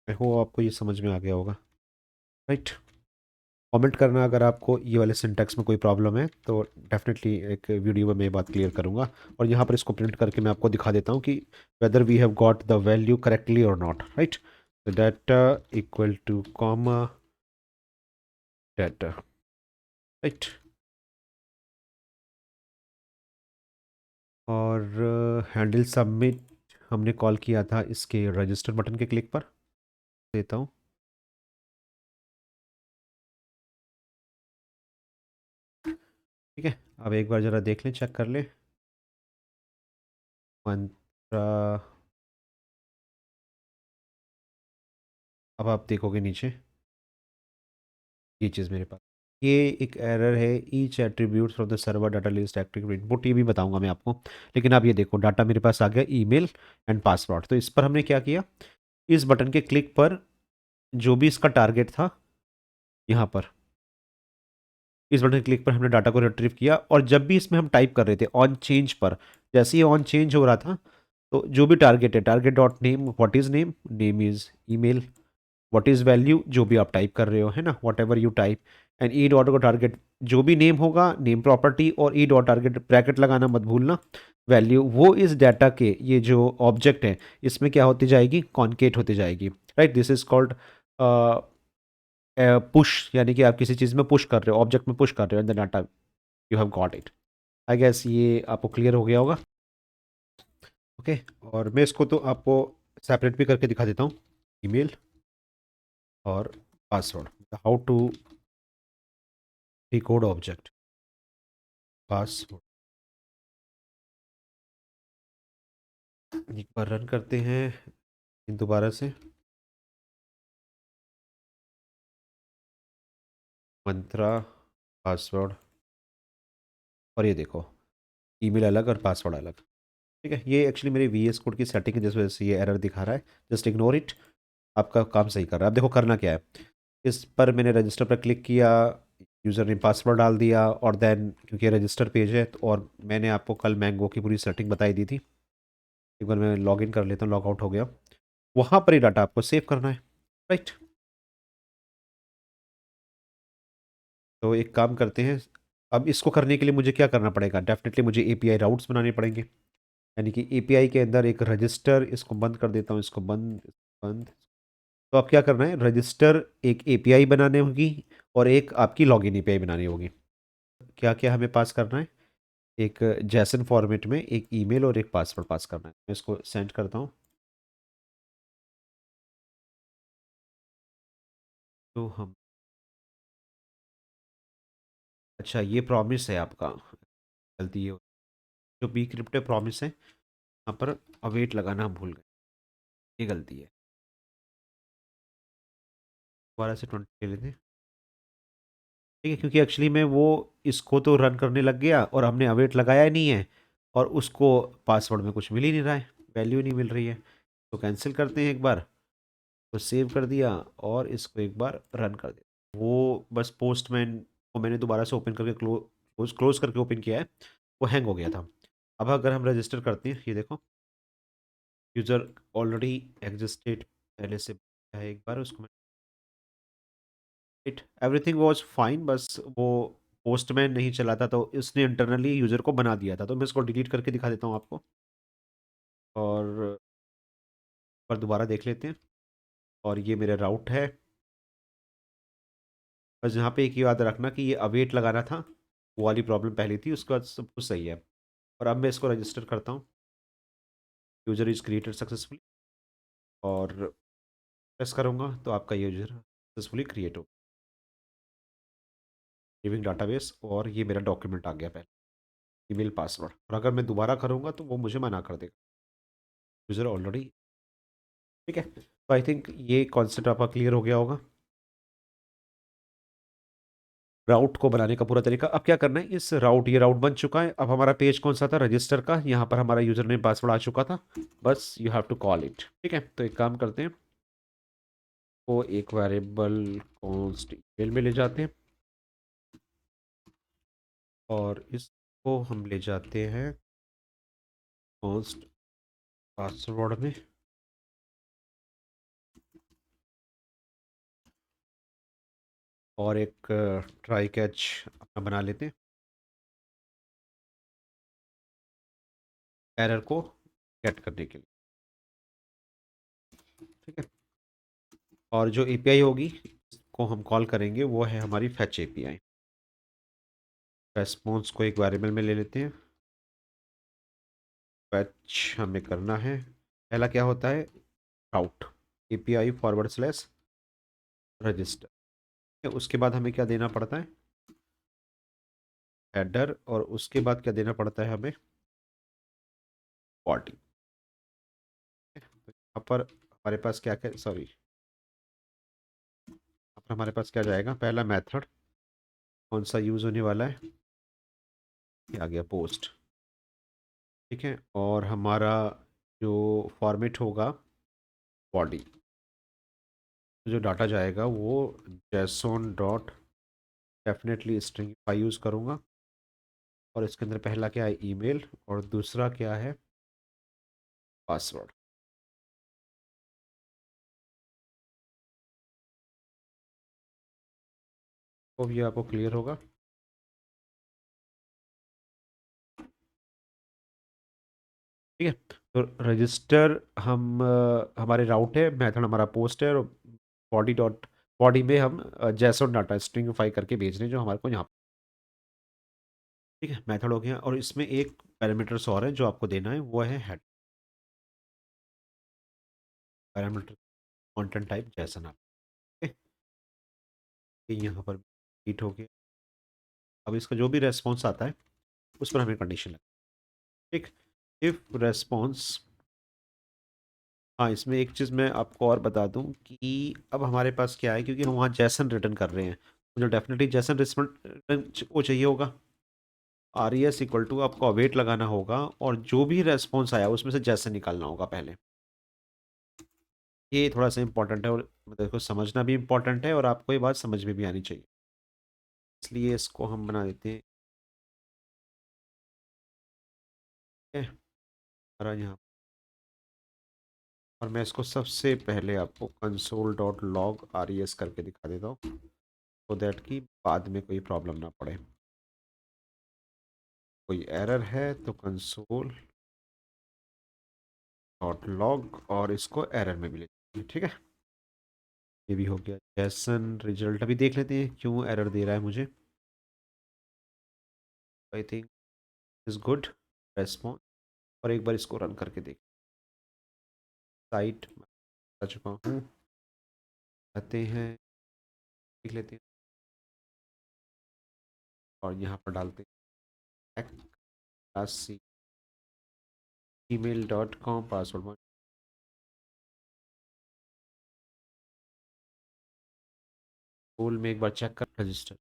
I hope आपको ये समझ में आ गया होगा, राइट। कमेंट करना अगर आपको ये वाले सिंटैक्स में कोई प्रॉब्लम है, तो डेफिनेटली एक वीडियो में मैं ये बात क्लियर करूँगा। और यहाँ पर इसको प्रिंट करके मैं आपको दिखा देता हूँ कि whether we have got the value correctly और नॉट, राइट। तो data equal to comma data, right. और हैंडल सबमिट हमने कॉल किया था इसके रजिस्टर बटन के क्लिक पर। देता हूँ। ठीक है, अब एक बार ज़रा देख लें, चेक कर लें। मंत्रा, अब आप देखोगे नीचे ये चीज़ मेरे पास, ये एक एरर है, each attribute from the server data list active input, ये भी बताऊंगा मैं आपको। लेकिन आप ये देखो, डाटा मेरे पास आ गया, ईमेल एंड पासवर्ड। तो इस पर हमने क्या किया, इस बटन के क्लिक पर जो भी इसका टारगेट था, यहाँ पर इस बटन क्लिक पर हमने डाटा को रिट्रीव किया। और जब भी इसमें हम टाइप कर रहे थे ऑन चेंज पर, जैसे ही ऑन चेंज हो रहा था, तो जो भी टारगेट है, target dot name, what is name, name is email, what is value, जो भी आप टाइप कर रहे हो, है ना, what ever you type, and E dot को टारगेट, जो भी नेम होगा, नेम प्रॉपर्टी, और ई डॉट टारगेट ब्रैकेट लगाना मत भूलना, वैल्यू, वो इस डाटा के, ये जो ऑब्जेक्ट है, इसमें क्या होती जाएगी, कॉन्केट होती जाएगी, right. This is called push, यानी कि आप किसी चीज़ में पुश कर रहे हो, ऑब्जेक्ट में पुश कर रहे हो in the data, you have got it. I guess ये आपको क्लियर हो गया होगा। ओके, और मैं इसको तो आपको सेपरेट भी करके दिखा देता हूँ, ईमेल और password, how to decode object password. एक बार रन करते हैं दोबारा से, मंत्रा पासवर्ड, और ये देखो, ईमेल अलग और पासवर्ड अलग। ठीक है, ये एक्चुअली मेरे वीएस कोड की सेटिंग है जिस वजह से ये एरर दिखा रहा है, जस्ट इग्नोर इट। आपका काम सही कर रहा है। अब देखो करना क्या है, इस पर मैंने रजिस्टर पर क्लिक किया, यूज़र ने पासवर्ड डाल दिया, और देन क्योंकि रजिस्टर पेज है और मैंने आपको कल मैंगो की पूरी सेटिंग बताई दी थी, एक बार मैं लॉग इन कर लेता हूँ, लॉग आउट हो गया, वहाँ पर ही डाटा आपको सेव करना है, राइट। तो एक काम करते हैं, अब इसको करने के लिए मुझे क्या करना पड़ेगा, डेफिनेटली मुझे एपीआई राउट्स बनाने पड़ेंगे, यानी कि एपीआई के अंदर एक रजिस्टर, इसको बंद कर देता हूँ, इसको बंद, बंद। तो अब क्या करना है, रजिस्टर एक एपीआई बनानी होगी, और एक आपकी लॉगिन एपीआई बनानी होगी। क्या क्या हमें पास करना है, एक जैसन फॉर्मेट में एक ईमेल और एक पासवर्ड पास करना है। मैं इसको सेंड करता हूँ। तो हम, अच्छा ये प्रॉमिस है आपका, गलती ये, जो बी क्रिप्टो प्रॉमिस है, यहाँ पर अवेट लगाना हम भूल गए, ये गलती है। दोबारा से 20 ले लेते हैं। ठीक है, क्योंकि एक्चुअली में वो इसको तो रन करने लग गया और हमने अवेट लगाया ही नहीं है, और उसको पासवर्ड में कुछ मिल ही नहीं रहा है, वैल्यू नहीं मिल रही है। तो कैंसिल करते हैं एक बार, तो सेव कर दिया और इसको एक बार रन कर दिया। वो बस पोस्टमैन को मैंने दोबारा से ओपन करके क्लोज क्लोज करके ओपन किया है, वो हैंग हो गया था। अब अगर हम रजिस्टर करते हैं, ये देखो, यूज़र ऑलरेडी एग्जिस्टेड, पहले से है, एक बार उसको, इट एवरीथिंग वाज फाइन, बस वो पोस्टमैन नहीं चला था, तो इसने इंटरनली यूज़र को बना दिया था। तो मैं इसको डिलीट करके दिखा देता हूँ आपको, और पर दोबारा देख लेते हैं। और ये मेरा राउट है, बस यहाँ पे एक ही बात रखना कि ये अवेट लगाना था, वो वाली प्रॉब्लम पहले थी, उसके बाद सब कुछ सही है। और अब मैं इसको रजिस्टर करता हूँ, यूज़र इज़ क्रिएटेड सक्सेसफुली, और प्रेस करूँगा तो आपका यूज़र सक्सेसफुली क्रिएट हो, लिविंग डाटाबेस, और ये मेरा डॉक्यूमेंट आ गया पहले, ईमेल पासवर्ड। और अगर मैं दोबारा करूँगा तो वो मुझे मना कर देगा, यूज़र ऑलरेडी। ठीक है, तो आई थिंक ये कॉन्सेप्ट आपका क्लियर हो गया होगा, राउट को बनाने का पूरा तरीका। अब क्या करना है, इस राउट, ये राउट बन चुका है। अब हमारा पेज कौन सा था, रजिस्टर का, यहाँ पर हमारा यूजर नेम पासवर्ड आ चुका था, बस you have to call it. ठीक है, तो एक काम करते हैं, वो एक वेरिएबल कॉन्स्ट ईमेल में ले जाते हैं, और इसको हम ले जाते हैं कॉन्स्ट पासवर्ड में, और एक ट्राई कैच अपना बना लेते हैं एरर को गेट करने के लिए। ठीक है, और जो एपीआई होगी को हम कॉल करेंगे वो है हमारी फैच एपीआई। रेस्पॉन्स को एक वेरिएबल में ले लेते हैं। फैच हमें करना है, पहला क्या होता है, राउट एपीआई फॉरवर्ड स्लैश रजिस्टर। उसके बाद हमें क्या देना पड़ता है, हेडर, और उसके बाद क्या देना पड़ता है हमें, बॉडी। तो यहाँ पर हमारे पास क्या क्या, सॉरी, यहाँ पर हमारे पास क्या जाएगा, पहला मेथड कौन सा यूज़ होने वाला है, ये आ गया पोस्ट। ठीक है, और हमारा जो फॉर्मेट होगा बॉडी, जो डाटा जाएगा वो JSON dot definitely stringify use करूँगा। और इसके अंदर पहला क्या है, ईमेल, और दूसरा क्या है, पासवर्ड। तो ये आपको क्लियर होगा। ठीक है, तो रजिस्टर हम हमारे राउट है, मेथड हमारा पोस्ट है, और बॉडी डॉट बॉडी में हम जेसॉन डाटा स्ट्रिंगिफाई करके भेज रहे हैं जो हमारे को यहाँ। ठीक है, मेथड हो गया, और इसमें एक पैरामीटर्स और है जो आपको देना है, वो है हेड पैरामीटर, कंटेंट टाइप जैसन आप। ठीक है, ये यहाँ पर हिट हो गया। अब इसका जो भी रेस्पॉन्स आता है उस पर हमें कंडीशन लगे। ठीक, इफ रेस्पॉन्स, हाँ इसमें एक चीज़ मैं आपको और बता दूं कि अब हमारे पास क्या है, क्योंकि हम वहाँ जैसन रिटर्न कर रहे हैं, तो जो डेफिनेटली जैसन रिस्पॉन्स वो चाहिए होगा। R E S equal to आपको अवेट लगाना होगा, और जो भी रेस्पॉन्स आया उसमें से जैसन निकालना होगा पहले। ये थोड़ा सा इंपॉर्टेंट है, और मतलब इसको समझना भी इंपॉर्टेंट है, और आपको ये बात समझ में भी आनी चाहिए, इसलिए इसको हम बना देते हैं। ठीक है, हमारा यहाँ, और मैं इसको सबसे पहले आपको console dot log are E S करके दिखा देता हूँ, सो दैट कि बाद में कोई प्रॉब्लम ना पड़े। कोई एरर है तो कंसोल डॉट लॉग, और इसको एरर में भी ले। ठीक है, ये भी हो गया। जैसन रिजल्ट अभी देख लेते हैं क्यों एरर दे रहा है मुझे। I think is good response, और एक बार इसको रन करके देख, साइट आ चुका हूँ, आते हैं, देख लेते हैं, और यहाँ पर डालते हैं सी email.com पासवर्ड। टूल में एक बार चेक कर, रजिस्टर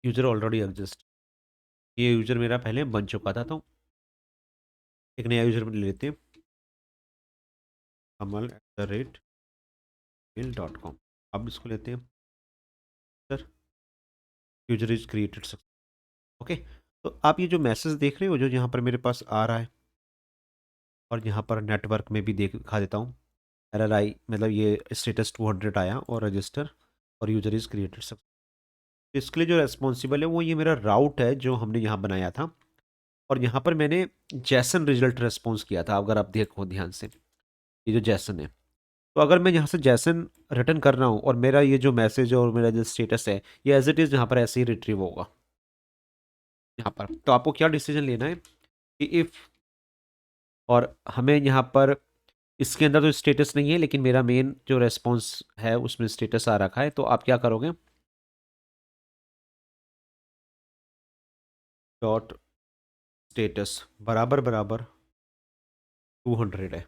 यूजर ऑलरेडी एग्जिस्ट, ये यूजर मेरा पहले बन चुका था, तो एक नया यूजर ले लेते हैं, amal@mail.com। अब इसको लेते हैं sir, user is created success. Okay, तो आप ये जो मैसेज देख रहे हो जो यहाँ पर मेरे पास आ रहा है, और यहाँ पर नेटवर्क में भी देख दिखा देता हूँ, एरर आई, मतलब ये स्टेटस 200 आया, और रजिस्टर, और यूजर इज क्रिएटेड सक्सेस। इसके लिए जो रेस्पॉन्सिबल है वो ये मेरा राउट है जो हमने यहाँ बनाया था, और यहाँ पर मैंने जैसन रिजल्ट रेस्पॉन्स किया था, अगर आप देखो ध्यान से, ये जो जैसन है, तो अगर मैं यहाँ से जैसन रिटर्न कर रहा हूँ, और मेरा ये जो मैसेज और मेरा जो स्टेटस है ये एज इट इज़ यहाँ पर ऐसे ही रिट्रीव होगा यहाँ पर, तो आपको क्या डिसीजन लेना है कि इफ़, और हमें यहाँ पर इसके अंदर तो स्टेटस नहीं है, लेकिन मेरा मेन जो रेस्पॉन्स है उसमें स्टेटस आ रखा है, तो आप क्या करोगे, डॉट स्टेटस बराबर बराबर 200 है।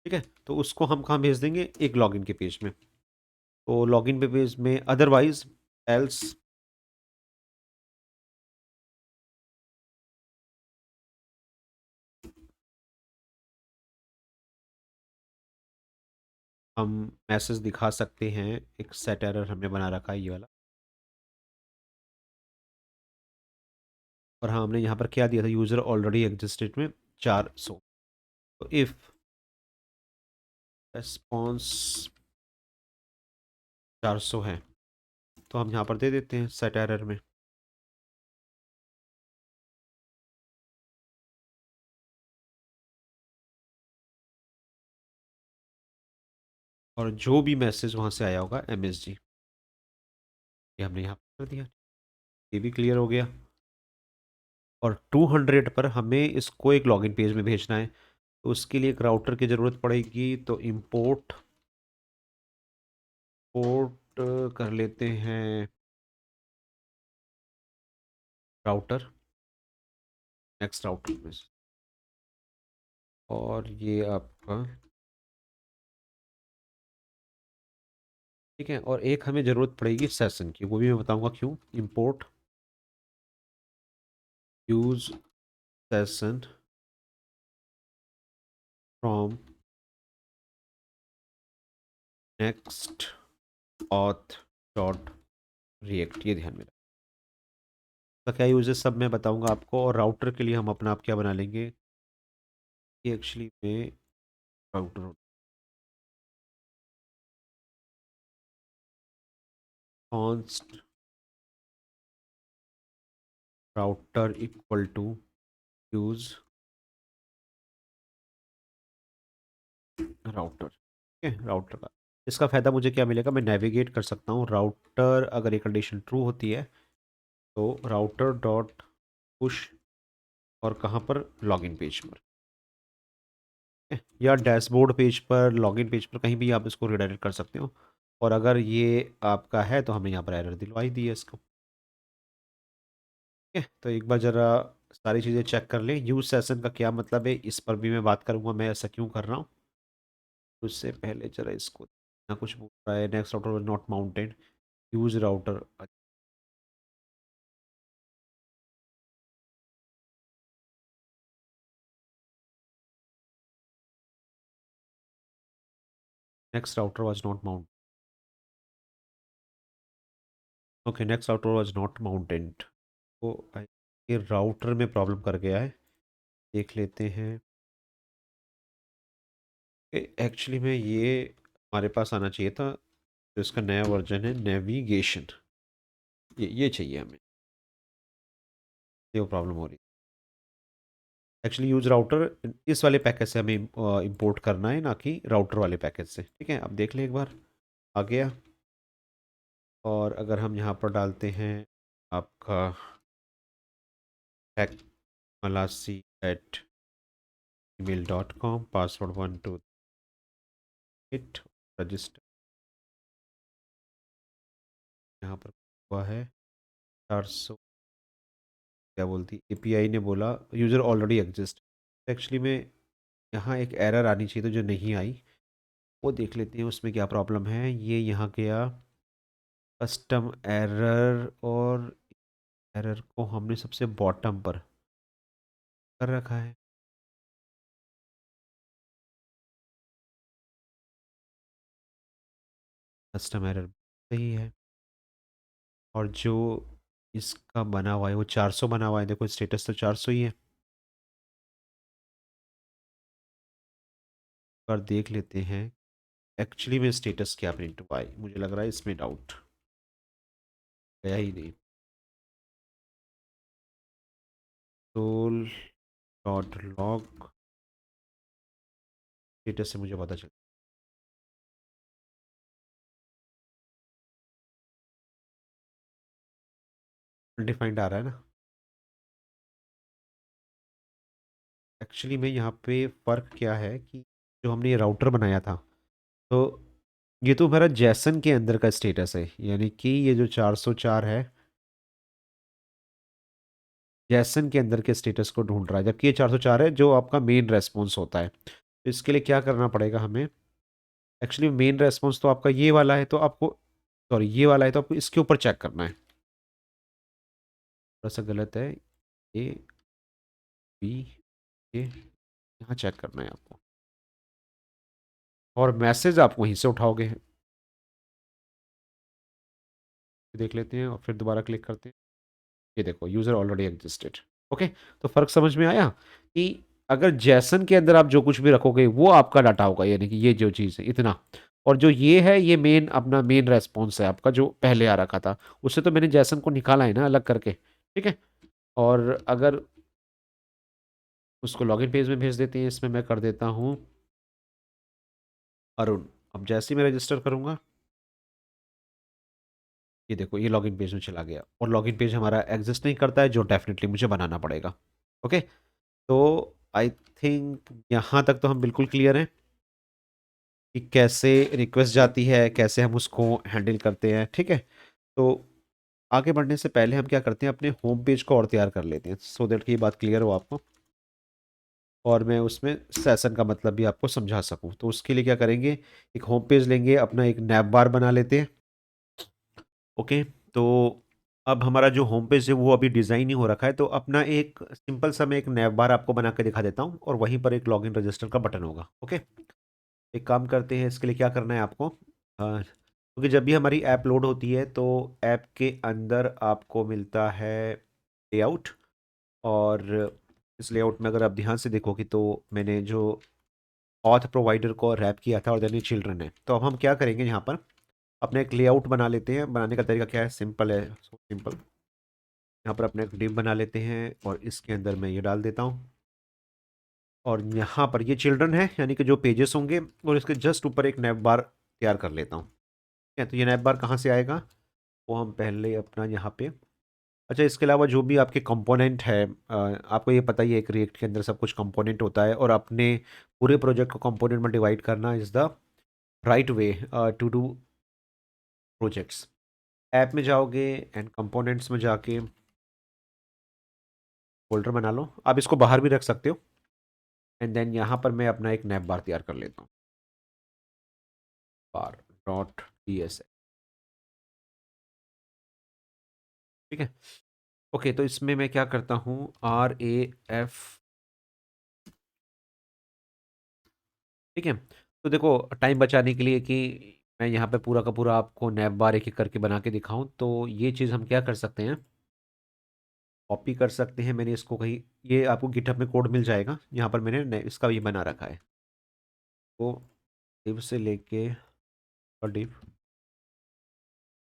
ठीक है, तो उसको हम कहाँ भेज देंगे, एक लॉगिन के पेज में, तो लॉगिन पे पेज में अदरवाइज एल्स, हम मैसेज दिखा सकते हैं, एक सेट एरर हमने बना रखा है ये वाला, और हाँ हमने यहाँ पर क्या दिया था, यूज़र ऑलरेडी एग्जिस्टेड में 400, तो इफ़ रेस्पॉन्स 400 है, तो हम यहाँ पर दे देते हैं सेट एरर में। और जो भी मैसेज वहाँ से आया होगा MSG, ये हमने यहाँ पर कर दिया। ये भी क्लियर हो गया। और 200 पर हमें इसको एक लॉगिन पेज में भेजना है, तो उसके लिए एक राउटर की ज़रूरत पड़ेगी। तो इम्पोर्ट पोर्ट कर लेते हैं राउटर, नेक्स्ट राउटर में से। और ये आपका ठीक है। और एक हमें ज़रूरत पड़ेगी सेशन की, वो भी मैं बताऊंगा क्यों। Import use session from next auth dot react, ये ध्यान में रखना। तो क्या यूज है सब मैं बताऊंगा आपको। और राउटर के लिए हम अपना आप क्या बना लेंगे, ये एक्चुअली में router const router equal to use router. ठीक है, राउटर का इसका फ़ायदा मुझे क्या मिलेगा, मैं नेविगेट कर सकता हूँ राउटर। अगर ये कंडीशन ट्रू होती है तो राउटर डॉट पुश, और कहाँ पर, लॉगिन पेज पर, या डैशबोर्ड पेज पर, लॉगिन पेज पर, कहीं भी आप इसको रिडायरेक्ट कर सकते हो। और अगर ये आपका है तो हमने यहाँ पर एरर दिलवाई दी है इसको। ठीक है, तो एक बार ज़रा सारी चीज़ें चेक कर लें। यूज सेशन का क्या मतलब है, इस पर भी मैं बात करूँगा, मैं ऐसा क्यों कर रहा हूँ। उससे पहले जरा इसको ना, कुछ बोल रहा है next router not mounted, use router. Next router was not mount, okay, next router was not mounted. तो ये राउटर में प्रॉब्लम कर गया है, देख लेते हैं। एक्चुअली में ये हमारे पास आना चाहिए था, तो इसका नया वर्जन है नेविगेशन, ये चाहिए हमें, ये वो प्रॉब्लम हो रही है। एक्चुअली यूज राउटर इस वाले पैकेज से हमें इंपोर्ट करना है, ना कि राउटर वाले पैकेज से। ठीक है, अब देख लें एक बार, आ गया। और अगर हम यहाँ पर डालते हैं आपका take Malasi @gmail.com, password 128, register यहाँ पर हुआ है 400। क्या बोलती API ने बोला यूज़र ऑलरेडी एग्जिस्ट। एक्चुअली में यहाँ एक एरर आनी चाहिए, तो जो नहीं आई, वो देख लेते हैं उसमें क्या प्रॉब्लम है। ये यहाँ गया कस्टम एरर, और एरर को हमने सबसे बॉटम पर कर रखा है। कस्टम एरर सही है, और जो इसका बना हुआ है वो 400 बना हुआ है। देखो स्टेटस तो 400 ही है। पर देख लेते हैं एक्चुअली में स्टेटस क्या प्रिंट हुआ है, मुझे लग रहा है इसमें डाउट गया ही नहीं। सोल डॉट लॉग स्टेटस से मुझे पता चल, डिफाइंड आ रहा है ना। एक्चुअली में यहाँ पे फ़र्क क्या है कि जो हमने ये राउटर बनाया था, तो ये तो हमारा जैसन के अंदर का स्टेटस है, यानी कि ये जो 404 है जैसन के अंदर के स्टेटस को ढूंढ रहा है, जबकि ये 404 है जो आपका मेन रेस्पॉन्स होता है। तो इसके लिए क्या करना पड़ेगा हमें, एक्चुअली मेन रेस्पॉन्स तो आपका ये वाला है, तो आपको, सॉरी ये वाला है, तो आपको इसके ऊपर चेक करना है। थोड़ा सा गलत है, ए बी, ए, यहाँ चेक करना है आपको। और मैसेज आप वहीं से उठाओगे, देख लेते हैं और फिर दोबारा क्लिक करते हैं। ये देखो यूज़र ऑलरेडी एग्जिस्टेड। ओके, तो फ़र्क समझ में आया कि अगर जैसन के अंदर आप जो कुछ भी रखोगे वो आपका डाटा होगा, यानी कि ये जो चीज़ है इतना। और जो ये है ये मेन अपना मेन रेस्पॉन्स है आपका जो पहले आ रखा था, उससे तो मैंने जैसन को निकाला है ना अलग करके, ठीक है। और अगर उसको लॉगिन पेज में भेज देते हैं, इसमें मैं कर देता हूँ अरुण। अब जैसे ही मैं रजिस्टर करूँगा, ये देखो ये लॉगिन पेज में चला गया, और लॉगिन पेज हमारा एग्जिस्ट नहीं करता है, जो डेफिनेटली मुझे बनाना पड़ेगा। ओके, तो आई थिंक यहाँ तक तो हम बिल्कुल क्लियर हैं कि कैसे रिक्वेस्ट जाती है, कैसे हम उसको हैंडल करते हैं, ठीक है। तो आगे बढ़ने से पहले हम क्या करते हैं, अपने होम पेज को और तैयार कर लेते हैं, सो दैट कि ये बात क्लियर हो आपको, और मैं उसमें सेशन का मतलब भी आपको समझा सकूं। तो उसके लिए क्या करेंगे, एक होम पेज लेंगे, अपना एक नैप बार बना लेते हैं। ओके, तो अब हमारा जो होम पेज है वो अभी डिज़ाइन ही हो रखा है, तो अपना एक सिंपल सा मैं एक नैप बार आपको बना के दिखा देता हूँ, और वहीं पर एक लॉगिन रजिस्टर का बटन होगा। ओके, एक काम करते हैं, इसके लिए क्या करना है आपको, क्योंकि जब भी हमारी ऐप लोड होती है तो ऐप के अंदर आपको मिलता है लेआउट, और इस लेआउट में अगर आप ध्यान से देखोगे तो मैंने जो ऑथ प्रोवाइडर को रैप किया था और देन चिल्ड्रन है। तो अब हम क्या करेंगे, यहाँ पर अपना एक लेआउट बना लेते हैं। बनाने का तरीका क्या है, सिंपल है, सो सिंपल। यहाँ पर अपना एक डिव बना लेते हैं, और इसके अंदर मैं ये डाल देता हूँ, और यहाँ पर ये चिल्ड्रन है, यानी कि जो पेजेस होंगे, और इसके जस्ट ऊपर एक नैप बार तैयार कर लेता हूँ। ठीक है, तो ये नैप बार कहाँ से आएगा, वो हम पहले अपना यहाँ पे, अच्छा इसके अलावा जो भी आपके कंपोनेंट है, आपको ये पता ही है एक रिएक्ट के अंदर सब कुछ कंपोनेंट होता है, और अपने पूरे प्रोजेक्ट को कंपोनेंट में डिवाइड करना is the right way to do projects. App में जाओगे एंड कंपोनेंट्स में जाके फोल्डर बना लो, आप इसको बाहर भी रख सकते हो, एंड देन यहाँ पर मैं अपना एक नैप बार तैयार कर लेता हूँ, बार डॉट डी एस। ठीक है, ओके, तो इसमें मैं क्या करता हूँ, आर ए एफ, ठीक है। तो देखो टाइम बचाने के लिए कि मैं यहाँ पे पूरा का पूरा आपको नैप बार एक एक करके बना के दिखाऊं, तो ये चीज़ हम क्या कर सकते हैं, कॉपी कर सकते हैं। मैंने इसको कहीं, ये आपको गिटहब में कोड मिल जाएगा, यहाँ पर मैंने इसका ये बना रखा है, तो div से लेके और div,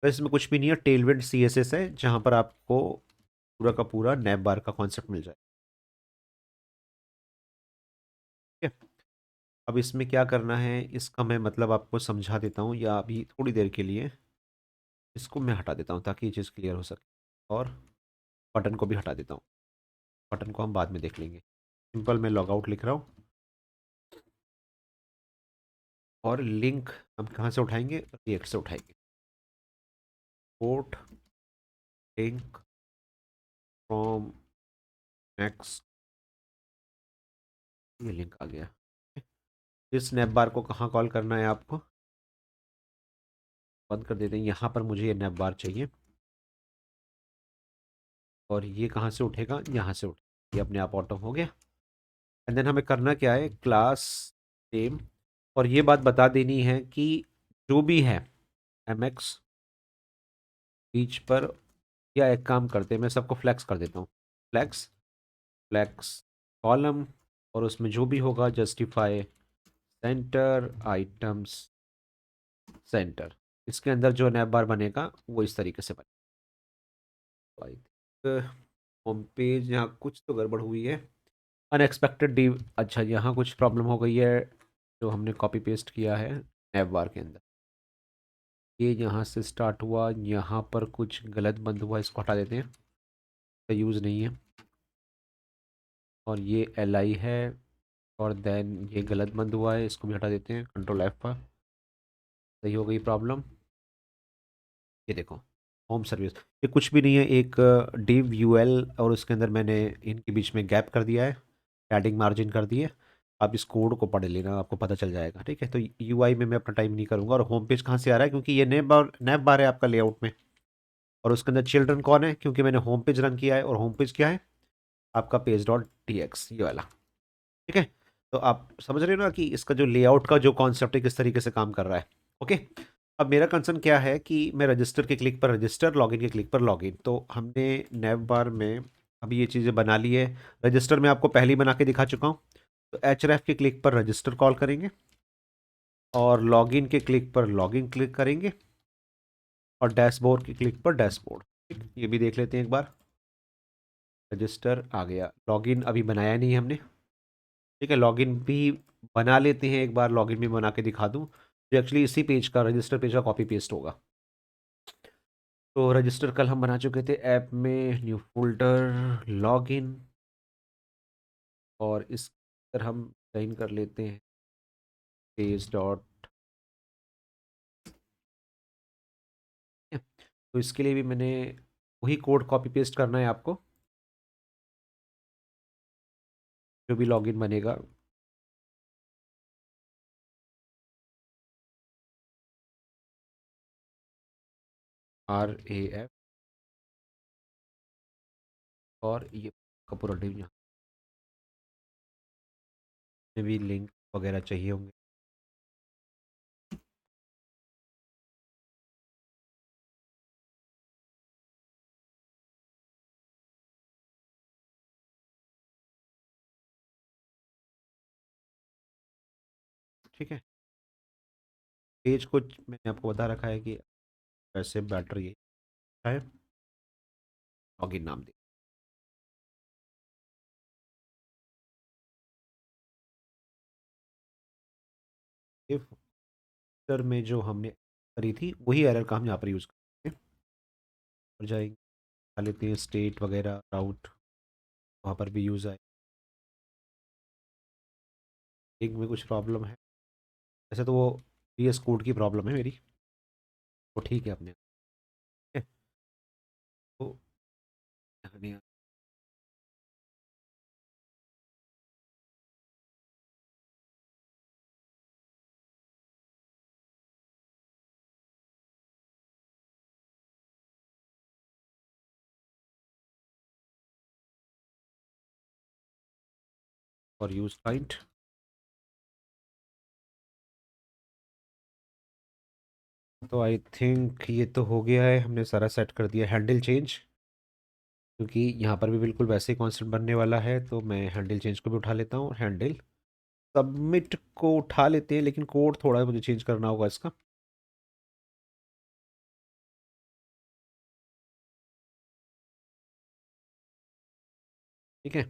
तो इसमें कुछ भी नहीं है, टेलविंड सी एस एस है, जहाँ पर आपको पूरा का पूरा नैप बार का कॉन्सेप्ट मिल जाए। ठीक है, अब इसमें क्या करना है, इसका मैं मतलब आपको समझा देता हूँ, या अभी थोड़ी देर के लिए इसको मैं हटा देता हूँ ताकि ये चीज़ क्लियर हो सके, और बटन को भी हटा देता हूँ, बटन को हम बाद में देख लेंगे। सिंपल मैं लॉग आउट लिख रहा हूँ, और लिंक हम कहाँ से उठाएंगे, रिएक्ट से उठाएंगे, पोर्ट लिंक फ्रॉम नेक्स्ट, ये लिंक आ गया। इस स्नैप बार को कहाँ कॉल करना है आपको, बंद कर देते हैं, यहाँ पर मुझे ये नैप बार चाहिए, और ये कहाँ से उठेगा, यहाँ से उठेगा, ये अपने आप ऑटो हो गया। एंड देन हमें करना क्या है, क्लास नेम, और ये बात बता देनी है कि जो भी है एम एक्स बीच पर, या एक काम करते हैं, मैं सबको फ्लैक्स कर देता हूँ, फ्लैक्स फ्लैक्स कॉलम, और उसमें जो भी होगा जस्टिफाई सेंटर आइटम्स सेंटर, इसके अंदर जो नैप बार बनेगा वो इस तरीके से बनेगा। होम पेज, यहाँ कुछ तो गड़बड़ हुई है, अनएक्सपेक्टेड डी, अच्छा यहाँ कुछ प्रॉब्लम हो गई है, जो हमने कॉपी पेस्ट किया है नैप बार के अंदर, ये यहाँ से स्टार्ट हुआ, यहाँ पर कुछ गलत बंद हुआ, इसको हटा देते हैं, तो यूज़ नहीं है, और ये एल आई है, और देन ये गलत बंद हुआ है, इसको भी हटा देते हैं, कंट्रोल एफ पर, सही हो गई प्रॉब्लम। ये देखो होम सर्विस, ये कुछ भी नहीं है, एक डिव यूएल, और उसके अंदर मैंने इनके बीच में गैप कर दिया है, पैडिंग मार्जिन कर दी है। आप इस कोड को पढ़ लेना, आपको पता चल जाएगा, ठीक है। तो यूआई में मैं अपना टाइम नहीं करूँगा, और होम पेज कहाँ से आ रहा है, क्योंकि ये नैप बार है आपका लेआउट में, और उसके अंदर चिल्ड्रन कौन है, क्योंकि मैंने होम पेज रन किया है, और होम पेज क्या है आपका पेज डॉट टी एक्स, ये वाला, ठीक है। तो आप समझ रहे हो ना कि इसका जो लेआउट का जो कॉन्सेप्ट है किस तरीके से काम कर रहा है। ओके, अब मेरा कंसर्न क्या है कि मैं रजिस्टर के क्लिक पर रजिस्टर, लॉगिन के क्लिक पर लॉगिन, तो हमने नैव बार में अभी ये चीज़ें बना ली है। रजिस्टर मैं आपको पहले ही बना के दिखा चुका हूँ। तो एचरेफ के क्लिक पर रजिस्टर कॉल करेंगे और लॉगिन के क्लिक पर लॉगिन क्लिक करेंगे और डैशबोर्ड के क्लिक पर डैशबोर्ड। ठीक, ये भी देख लेते हैं एक बार। रजिस्टर आ गया, लॉगिन अभी बनाया नहीं हमने। ठीक है, लॉगिन भी बना लेते हैं एक बार, लॉगिन भी बना के दिखा दूँ जो एक्चुअली इसी पेज का, रजिस्टर पेज का कॉपी पेस्ट होगा। तो रजिस्टर कल हम बना चुके थे ऐप में, न्यू फोल्डर, लॉगिन, और इस पर हम साइन कर लेते हैं पेज डॉट। तो इसके लिए भी मैंने वही कोड कॉपी पेस्ट करना है आपको, जो भी लॉगिन बनेगा। RAF और ये का पूरा डिव, यहाँ में भी लिंक वगैरह चाहिए होंगे। ठीक है, पेज को मैंने आपको बता रखा है कि वैसे बेटर ये है, लॉगिन नाम दे। फिर में जो हमने करी थी वही एरर का हम यहाँ पर यूज़ करेंगे और जाएंगे, खा लेते हैं स्टेट वगैरह राउट, वहाँ पर भी यूज़ आए। लिंक में कुछ प्रॉब्लम है, वैसे तो वो VS कोड की प्रॉब्लम है मेरी, वो ठीक है अपने। ठीक है, तो और यूज़ क्लाइंट। तो आई थिंक ये तो हो गया है, हमने सारा सेट कर दिया। हैंडल चेंज, क्योंकि यहाँ पर भी बिल्कुल वैसे ही कॉन्सेप्ट बनने वाला है, तो मैं हैंडल चेंज को भी उठा लेता हूँ। हैंडल सबमिट को उठा लेते हैं, लेकिन कोड थोड़ा मुझे चेंज करना होगा इसका। ठीक है,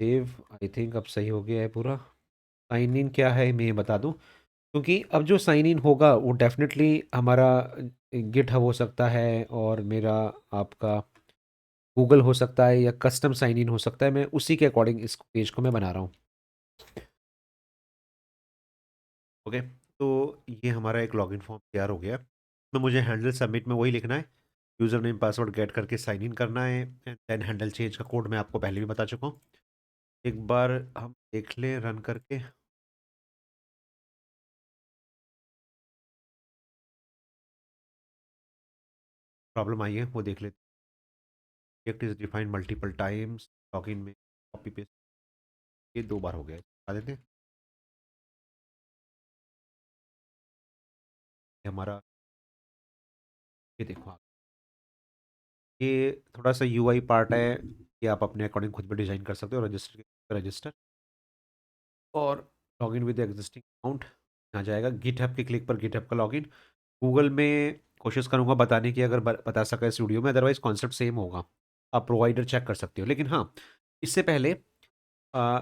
सेव, आई थिंक अब सही हो गया है पूरा। साइन इन क्या है मैं ये बता दूं, क्योंकि अब जो साइन इन होगा वो डेफिनेटली हमारा गिट हब हो सकता है, और मेरा आपका गूगल हो सकता है, या कस्टम साइन इन हो सकता है। मैं उसी के अकॉर्डिंग इस पेज को मैं बना रहा हूँ। ओके, तो ये हमारा एक लॉगिन फॉर्म तैयार हो गया। तो मुझे हैंडल सबमिट में वही लिखना है, यूज़र नेम पासवर्ड गेट करके साइन इन करना है, एंड देन हैंडल चेंज का कोड मैं आपको पहले भी बता चुका हूँ। एक बार हम देख लें रन करके। प्रॉब्लम आई है वो देख लेते। Project is defined multiple times, login में कॉपी पेस्ट ये 2 बार हो गया, बता देते हैं। ये हमारा, ये देखो आप, ये थोड़ा सा UI पार्ट है, ये आप अपने अकॉर्डिंग खुद भी डिजाइन कर सकते हो। रजिस्टर रजिस्टर और लॉगिन विद एग्जिस्टिंग अकाउंट, आ जाएगा। गिटहब के क्लिक पर गिटहब का लॉगिन। गूगल में कोशिश करूंगा बताने की, अगर बता सका इस वीडियो में, अदरवाइज कॉन्सेप्ट सेम होगा, आप प्रोवाइडर चेक कर सकते हो। लेकिन हाँ, इससे पहले आ,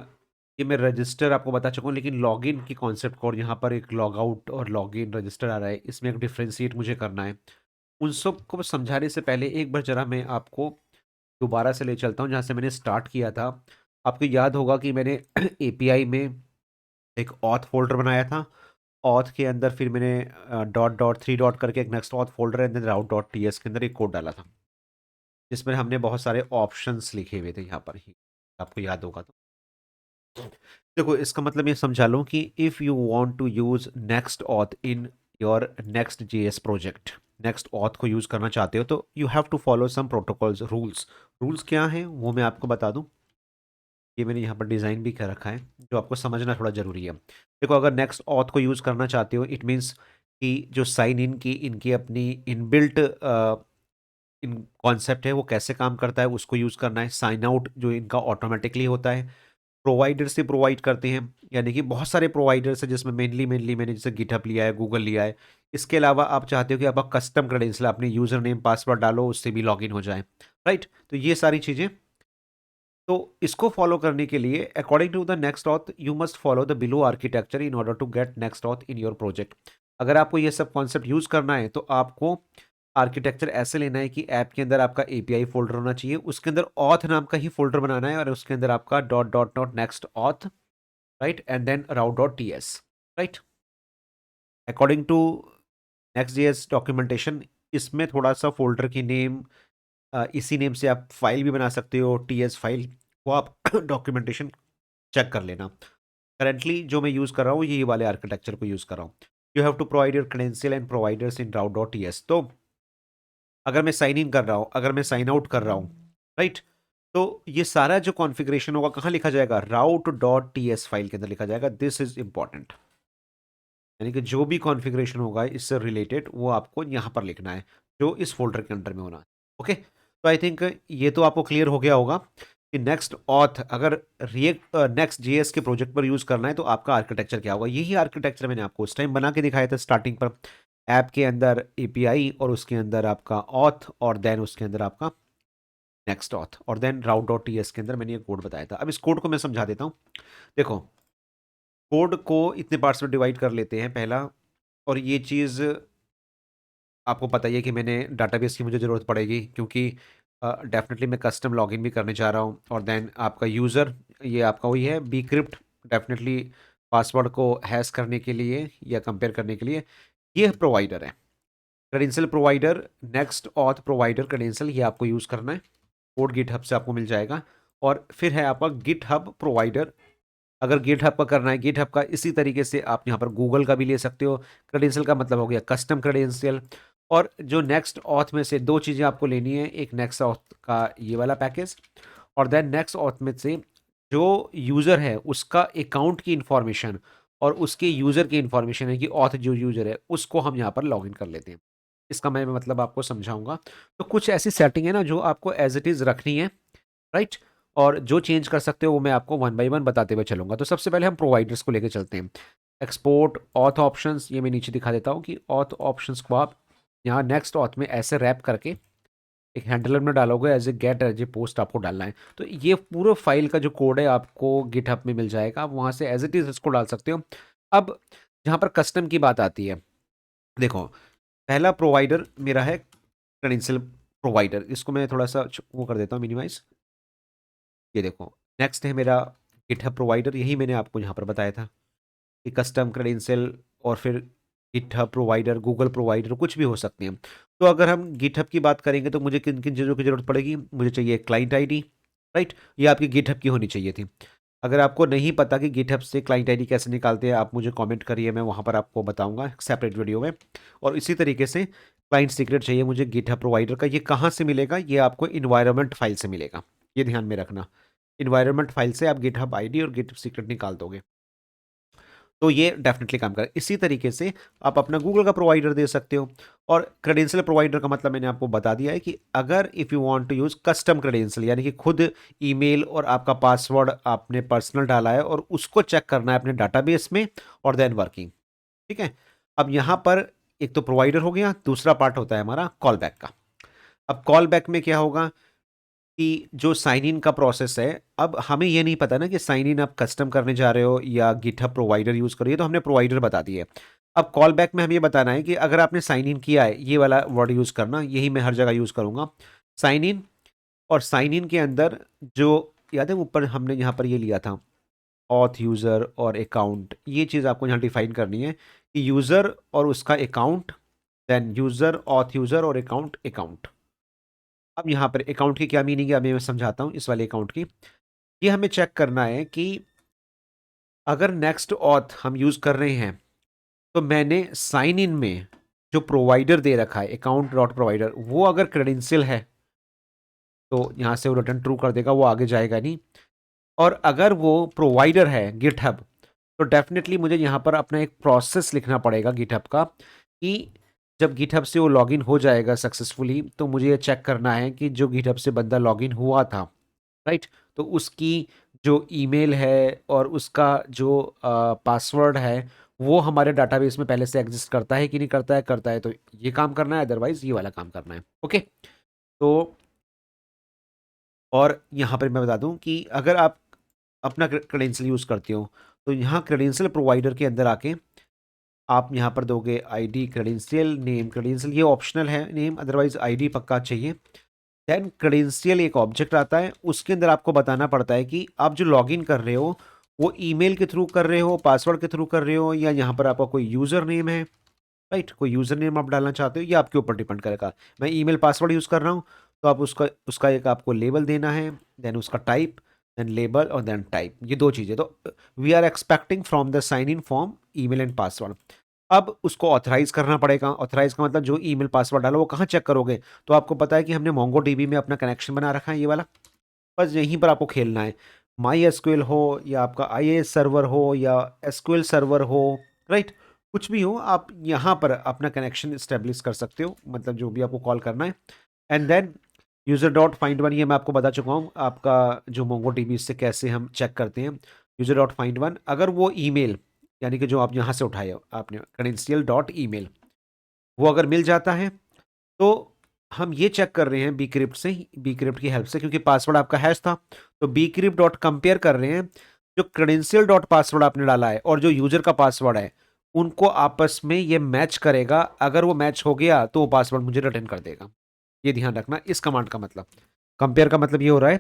ये मैं रजिस्टर आपको बता चुका हूँ, लेकिन लॉगिन की कॉन्सेप्ट को, और यहाँ पर एक लॉग आउट और लॉगिन रजिस्टर आ रहा है, इसमें एक डिफ्रेंशिएट मुझे करना है। उन सब को समझाने से पहले एक बार जरा मैं आपको दोबारा से ले चलता हूँ जहाँ से मैंने स्टार्ट किया था। आपको याद होगा कि मैंने API में एक ऑथ फोल्डर बनाया था। ऑथ के अंदर फिर मैंने डॉट डॉट 3 डॉट करके एक नेक्स्ट ऑथ फोल्डर है, देन राउट डॉट TS के अंदर एक कोड डाला था, जिसमें हमने बहुत सारे ऑप्शंस लिखे हुए थे यहाँ पर ही, आपको याद होगा तो। देखो, इसका मतलब ये समझा लो कि if you want to use next auth in your next JS project, next auth को यूज़ करना चाहते हो, तो you have to follow some protocols, rules. Rules क्या हैं वो मैं आपको बता दूं, ये मैंने यहाँ पर डिज़ाइन भी कर रखा है, जो आपको समझना थोड़ा ज़रूरी है। देखो, अगर नेक्स्ट ऑथ को यूज़ करना चाहते हो, इट मीन्स कि जो साइन इन की इनकी अपनी इनबिल्ट इन कॉन्सेप्ट है वो कैसे काम करता है उसको यूज़ करना है। साइन आउट जो इनका ऑटोमेटिकली होता है, प्रोवाइडर से प्रोवाइड करते हैं, यानी कि बहुत सारे प्रोवाइडर्स हैं जिसमें मेनली मैंने जैसे गिटहब लिया है, गूगल लिया है। इसके अलावा आप चाहते हो कि आप कस्टम क्रेडेंशियल अपने यूज़र नेम पासवर्ड डालो, उससे भी लॉगिन हो जाए, राइट? तो ये सारी चीज़ें, तो इसको फॉलो करने के लिए according to the next auth you must follow the below architecture in order to get next auth in your project. अगर आपको ये सब कॉन्सेप्ट यूज़ करना है तो आपको आर्किटेक्चर ऐसे लेना है कि ऐप के अंदर आपका एपीआई फोल्डर होना चाहिए, उसके अंदर ऑथ नाम का ही फोल्डर बनाना है और उसके अंदर आपका dot dot dot next auth, right, and then route dot T S, right, according to next JS documentation. इसमें थोड़ा सा फोल्डर की नेम इसी नेम से आप फाइल भी बना सकते हो, टी एस फाइल, वो आप डॉक्यूमेंटेशन चेक कर लेना। करंटली जो मैं यूज़ कर रहा हूँ ये वाले आर्किटेक्चर को यूज़ कर रहा हूँ। You have to provide your credential and providers in route dot T S. तो अगर मैं साइन इन कर रहा हूँ, अगर मैं साइन आउट कर रहा हूँ, राइट, तो ये सारा जो कॉन्फ़िगरेशन होगा कहाँ लिखा जाएगा? राउट डॉट टी एस फाइल के अंदर लिखा जाएगा। दिस इज इंपॉर्टेंट, यानी कि जो भी कॉन्फ़िगरेशन होगा इससे रिलेटेड वो आपको यहाँ पर लिखना है, जो इस फ़ोल्डर के अंडर में होना है। ओके? तो आई थिंक ये तो आपको क्लियर हो गया होगा कि नेक्स्ट ऑथ अगर रिएक्ट नेक्स्ट जेएस के प्रोजेक्ट पर यूज़ करना है तो आपका आर्किटेक्चर क्या होगा। यही आर्किटेक्चर मैंने आपको उस टाइम बना के दिखाया था स्टार्टिंग पर। ऐप के अंदर एपीआई और उसके अंदर आपका ऑथ और देन उसके अंदर आपका नेक्स्ट ऑथ और then route dot T S के अंदर मैंने ये कोड बताया था। अब इस कोड को मैं समझा देता हूँ। देखो, कोड को इतने पार्ट्स में डिवाइड कर लेते हैं पहला, और ये चीज़ आपको पता ही है कि मैंने डाटाबेस की मुझे ज़रूरत पड़ेगी क्योंकि डेफिनेटली मैं कस्टम लॉगिन भी करने जा रहा हूँ। और देन आपका यूज़र, ये आपका वही है बीक्रिप्ट, डेफिनेटली पासवर्ड को हैश करने के लिए या कंपेयर करने के लिए ये प्रोवाइडर है। Credential provider, next auth provider credential, ये आपको यूज़ करना है। कोड गिटहब से आपको मिल जाएगा। और फिर है आपका गिटहब प्रोवाइडर। अगर गिटहब का करना है, गिटहब का इसी तरीके से आप यहाँ पर गूगल का भी ले सकते हो। क्रेडेंशियल का मतलब हो गया कस्टम क्रेडेंशियल। और जो नेक्स्ट ऑथ में से दो चीज़ें आपको लेनी है, एक नेक्स्ट ऑथ का ये वाला पैकेज, और देन नेक्स्ट ऑथ में से जो यूज़र है उसका अकाउंट की इंफॉर्मेशन और उसके यूज़र की इंफॉर्मेशन है कि ऑथ जो यूज़र है उसको हम यहाँ पर लॉगिन कर लेते हैं। इसका मैं मतलब आपको समझाऊंगा। तो कुछ ऐसी सेटिंग है ना जो आपको एज इट इज़ रखनी है, राइट, और जो चेंज कर सकते हो वो मैं आपको वन बाय वन बताते हुए चलूंगा। तो सबसे पहले हम प्रोवाइडर्स को लेकर चलते हैं। एक्सपोर्ट ऑथ ऑप्शंस, ये मैं नीचे दिखा देता हूँ कि ऑथ ऑप्शंस को आप यहाँ नेक्स्ट ऑथ में ऐसे रैप करके एक हैंडलर में डालोगे, as a get as a post आपको डालना है। तो ये पूरा फाइल का जो कोड है आपको गिटहब में मिल जाएगा, आप वहाँ से एज इट इज़ इसको डाल सकते हो। अब जहाँ पर कस्टम की बात आती है, देखो, पहला प्रोवाइडर मेरा है क्रेडेंशियल प्रोवाइडर। इसको मैं थोड़ा सा वो कर देता हूँ मिनिमाइज। ये देखो, नेक्स्ट है मेरा गिटहब प्रोवाइडर। यही मैंने आपको यहाँ पर बताया था कि कस्टम क्रेडेंशियल और फिर गिटहब प्रोवाइडर, गूगल प्रोवाइडर, कुछ भी हो सकते हैं। तो अगर हम गिटहब की बात करेंगे तो मुझे किन किन चीज़ों की ज़रूरत पड़ेगी? मुझे चाहिए क्लाइंट आईडी, राइट, ये आपकी गिटहब की होनी चाहिए थी। अगर आपको नहीं पता कि गिटहब से क्लाइंट आईडी कैसे निकालते हैं, आप मुझे कमेंट करिए, मैं वहाँ पर आपको बताऊँगा सेपरेट वीडियो में। और इसी तरीके से क्लाइंट सीक्रेट चाहिए मुझे गिटहब प्रोवाइडर का। ये कहाँ से मिलेगा? ये आपको इन्वायरमेंट फाइल से मिलेगा, ये ध्यान में रखना। इन्वायरमेंट फाइल से आप गिटहब आईडी और गिटहब सीक्रेट निकाल दोगे, तो ये डेफिनेटली काम करे। इसी तरीके से आप अपना गूगल का प्रोवाइडर दे सकते हो। और क्रेडेंशियल प्रोवाइडर का मतलब मैंने आपको बता दिया है कि अगर if you want to use custom credential, यानी कि खुद ईमेल और आपका पासवर्ड आपने पर्सनल डाला है और उसको चेक करना है अपने डाटाबेस में और देन वर्किंग, ठीक है। अब यहाँ पर एक तो प्रोवाइडर हो गया, दूसरा पार्ट होता है हमारा कॉल बैक का। अब कॉल बैक में क्या होगा कि जो साइन इन का प्रोसेस है, अब हमें ये नहीं पता ना कि साइन इन आप कस्टम करने जा रहे हो या गिटहब प्रोवाइडर यूज़ करिए, तो हमने प्रोवाइडर बता दिए। अब कॉल बैक में हमें ये बताना है कि अगर आपने साइन इन किया है, ये वाला वर्ड यूज़ करना, यही मैं हर जगह यूज़ करूँगा, साइन इन। और साइन इन के अंदर जो याद है ऊपर हमने यहाँ पर ये लिया था ऑथ यूज़र और अकाउंट, ये चीज़ आपको यहाँ डिफाइन करनी है कि यूज़र और उसका account, then user, auth user और अकाउंट अकाउंट। अब यहाँ पर अकाउंट की क्या मीनिंग है, अभी मैं समझाता हूँ इस वाले अकाउंट की। ये हमें चेक करना है कि अगर नेक्स्ट ऑथ हम यूज़ कर रहे हैं तो मैंने साइन इन में जो प्रोवाइडर दे रखा है अकाउंट डॉट प्रोवाइडर, वो अगर क्रेडेंशियल है तो यहाँ से वो रिटर्न ट्रू कर देगा, वो आगे जाएगा नहीं। और अगर वो प्रोवाइडर है गिटहब, तो डेफिनेटली मुझे यहाँ पर अपना एक प्रोसेस लिखना पड़ेगा गिटहब का कि जब गिटहब से वो लॉगिन हो जाएगा सक्सेसफुली, तो मुझे ये चेक करना है कि जो गिटहब से बंदा लॉगिन हुआ था, राइट, तो उसकी जो ईमेल है और उसका जो पासवर्ड है, वो हमारे डाटाबेस में पहले से एग्जिस्ट करता है कि नहीं करता है, करता है तो ये काम करना है, अदरवाइज ये वाला काम करना है। ओके, तो और यहाँ पर मैं बता दूं कि अगर आप अपना क्रेडेंशियल यूज़ करते हो, तो यहाँ क्रेडेंशियल प्रोवाइडर के अंदर आके आप यहाँ पर दोगे आईडी क्रेडेंशियल, नेम क्रेडेंशियल, ये ऑप्शनल है, नेम अदरवाइज आईडी पक्का चाहिए। देन क्रेडेंशियल एक ऑब्जेक्ट आता है, उसके अंदर आपको बताना पड़ता है कि आप जो लॉगिन कर रहे हो वो ईमेल के थ्रू कर रहे हो, पासवर्ड के थ्रू कर रहे हो, या यहाँ पर आपका कोई यूज़र नेम है, राइट, कोई यूज़र नेम आप डालना चाहते हो, ये आपके ऊपर डिपेंड करेगा। मैं ईमेल पासवर्ड यूज़ कर रहा हूँ, तो आप उसका उसका एक आपको लेबल देना है, देन उसका टाइप, देन लेबल और देन टाइप, ये दो चीज़ें। तो we are expecting from the sign in form email and password. अब उसको ऑथराइज करना पड़ेगा। ऑथराइज का मतलब जो ईमेल पासवर्ड डालो वो कहाँ चेक करोगे, तो आपको पता है कि हमने मोंगो डीबी में अपना कनेक्शन बना रखा है, ये वाला, बस यहीं पर आपको खेलना है। माई एसक्यूएल हो या आपका आईएएस सर्वर हो या एसक्यूएल सर्वर हो, राइट, कुछ भी हो, आप यहाँ पर अपना कनेक्शन स्टेब्लिश कर सकते हो, मतलब जो भी आपको कॉल करना है। And then user dot find one, ये मैं आपको बता चुका हूँ, आपका जो मोंगो डीबी से कैसे हम चेक करते हैं। यूज़र डॉट फाइंड वन, अगर वो ईमेल यानी कि जो आप यहाँ से उठाए हो आपने क्रेडेंशियल डॉट ईमेल, वो अगर मिल जाता है, तो हम ये चेक कर रहे हैं बीक्रिप्ट से, बीक्रिप्ट की हेल्प से, क्योंकि पासवर्ड आपका हैश था, तो बीक्रिप्ट डॉट कंपेयर कर रहे हैं जो क्रेडेंशियल डॉट पासवर्ड आपने डाला है और जो यूजर का पासवर्ड है, उनको आपस में ये मैच करेगा। अगर वो मैच हो गया तो वो पासवर्ड मुझे रिटर्न कर देगा। ये ध्यान रखना इस कमांड का मतलब। कंपेयर का मतलब ये हो रहा है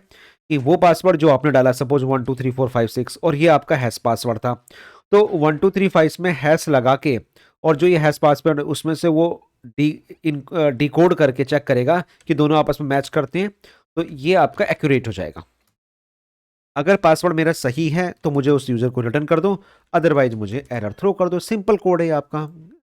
कि वो पासवर्ड जो आपने डाला, सपोज 12345 और ये आपका हैश पासवर्ड था, तो 123 में हैश लगा के और जो ये हैश पासवर्ड उसमें से वो डिकोड करके चेक करेगा कि दोनों आपस में मैच करते हैं, तो ये आपका एक्यूरेट हो जाएगा। अगर पासवर्ड मेरा सही है तो मुझे उस यूजर को रिटर्न कर दो, अदरवाइज मुझे एरर थ्रो कर दो। सिंपल कोड है आपका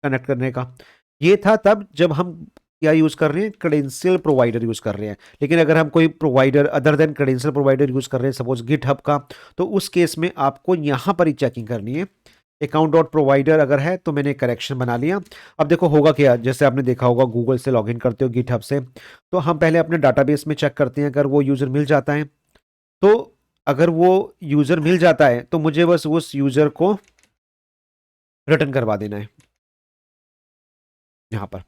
कनेक्ट करने का। ये था तब जब हम क्या यूज कर रहे हैं, क्रेडेंशियल प्रोवाइडर यूज कर रहे हैं। लेकिन अगर हम कोई provider other than credential provider use कर रहे हैं, सपोज गिटहब का, तो उस केस में आपको यहां पर ही चेकिंग करनी है। अकाउंट डॉट प्रोवाइडर अगर है तो मैंने करेक्शन बना लिया। अब देखो होगा क्या, जैसे आपने देखा होगा गूगल से लॉगिन करते हो गिटहब से, तो हम पहले अपने डाटाबेस में चेक करते हैं। अगर वो यूजर मिल जाता है, तो अगर वो यूजर मिल जाता है तो मुझे बस उस यूजर को रिटर्न करवा देना है, यहां पर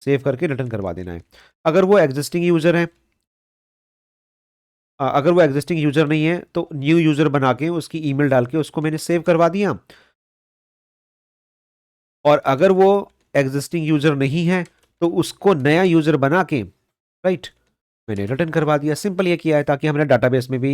सेव करके रिटर्न करवा देना है। अगर वो एग्जिस्टिंग यूजर है, अगर वो एग्जिस्टिंग यूजर नहीं है तो न्यू यूजर बना के उसकी ईमेल डाल के उसको मैंने सेव करवा दिया। और अगर वो एग्जिस्टिंग यूजर नहीं है तो उसको नया यूजर बना के, राइट, मैंने रिटर्न करवा दिया। सिंपल ये किया है ताकि हमारे डाटाबेस में भी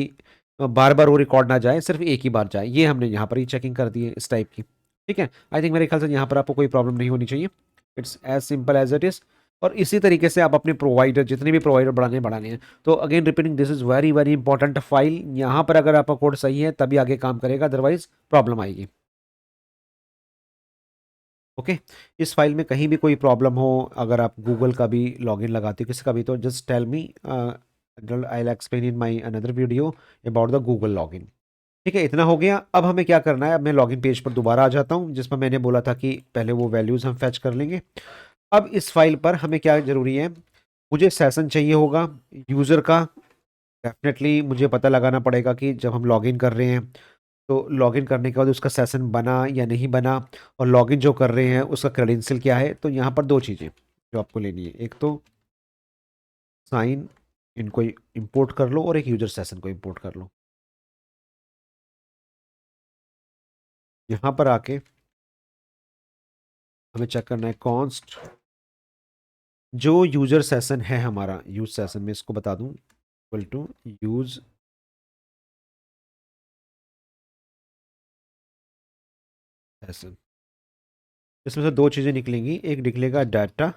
बार बार वो रिकॉर्ड ना जाए, सिर्फ एक ही बार जाए। ये हमने यहाँ पर ही चेकिंग कर दी है इस टाइप की। ठीक है, आई थिंक मेरे ख्याल से यहाँ पर आपको कोई प्रॉब्लम नहीं होनी चाहिए। It's as simple as it is. और इसी तरीके से आप अपने प्रोवाइडर, जितने भी प्रोवाइडर बढ़ाने हैं, तो again repeating, this is very very important file. यहाँ पर अगर आपका कोड सही है तभी आगे काम करेगा, अदरवाइज प्रॉब्लम आएगी। ओके, इस फाइल में कहीं भी कोई प्रॉब्लम हो, अगर आप गूगल का भी लॉगिन लगाते हो किसी का भी, तो just tell me, I will explain in my another video about the Google login. ठीक है, इतना हो गया। अब हमें क्या करना है, अब मैं लॉगिन पेज पर दोबारा आ जाता हूँ जिस पर मैंने बोला था कि पहले वो वैल्यूज़ हम फैच कर लेंगे। अब इस फाइल पर हमें क्या ज़रूरी है, मुझे सेशन चाहिए होगा यूज़र का। डेफिनेटली मुझे पता लगाना पड़ेगा कि जब हम लॉगिन कर रहे हैं तो लॉगिन करने के बाद उसका सेशन बना या नहीं बना, और लॉगिन जो कर रहे हैं उसका क्रेडेंशियल क्या है। तो यहाँ पर दो चीज़ें जो आपको लेनी है, एक तो साइन इनको इंपोर्ट कर लो और एक यूजर सेशन को इंपोर्ट कर लो। यहाँ पर आके हमें चेक करना है कॉन्स्ट जो यूजर सेशन है हमारा, यूज सेशन में इसको बता दूं इक्वल टू यूज सेशन। इसमें से दो चीज़ें निकलेंगी, एक निकलेगा डाटा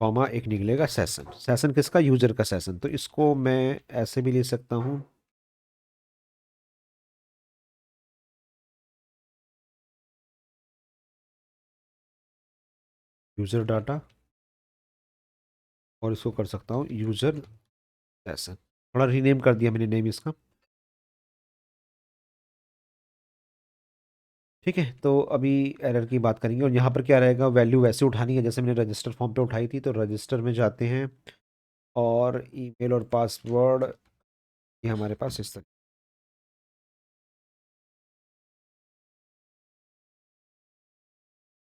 कॉमा, एक निकलेगा सेशन। सेशन किसका, यूजर का सेशन। तो इसको मैं ऐसे भी ले सकता हूँ, यूजर डाटा, और इसको कर सकता हूँ यूजर सेशन। थोड़ा रीनेम कर दिया मैंने नेम इसका। ठीक है, तो अभी एरर की बात करेंगे और यहाँ पर क्या रहेगा, वैल्यू वैसे उठानी है जैसे मैंने रजिस्टर फॉर्म पे उठाई थी। तो रजिस्टर में जाते हैं और ईमेल और पासवर्ड ये हमारे पास इस तरह।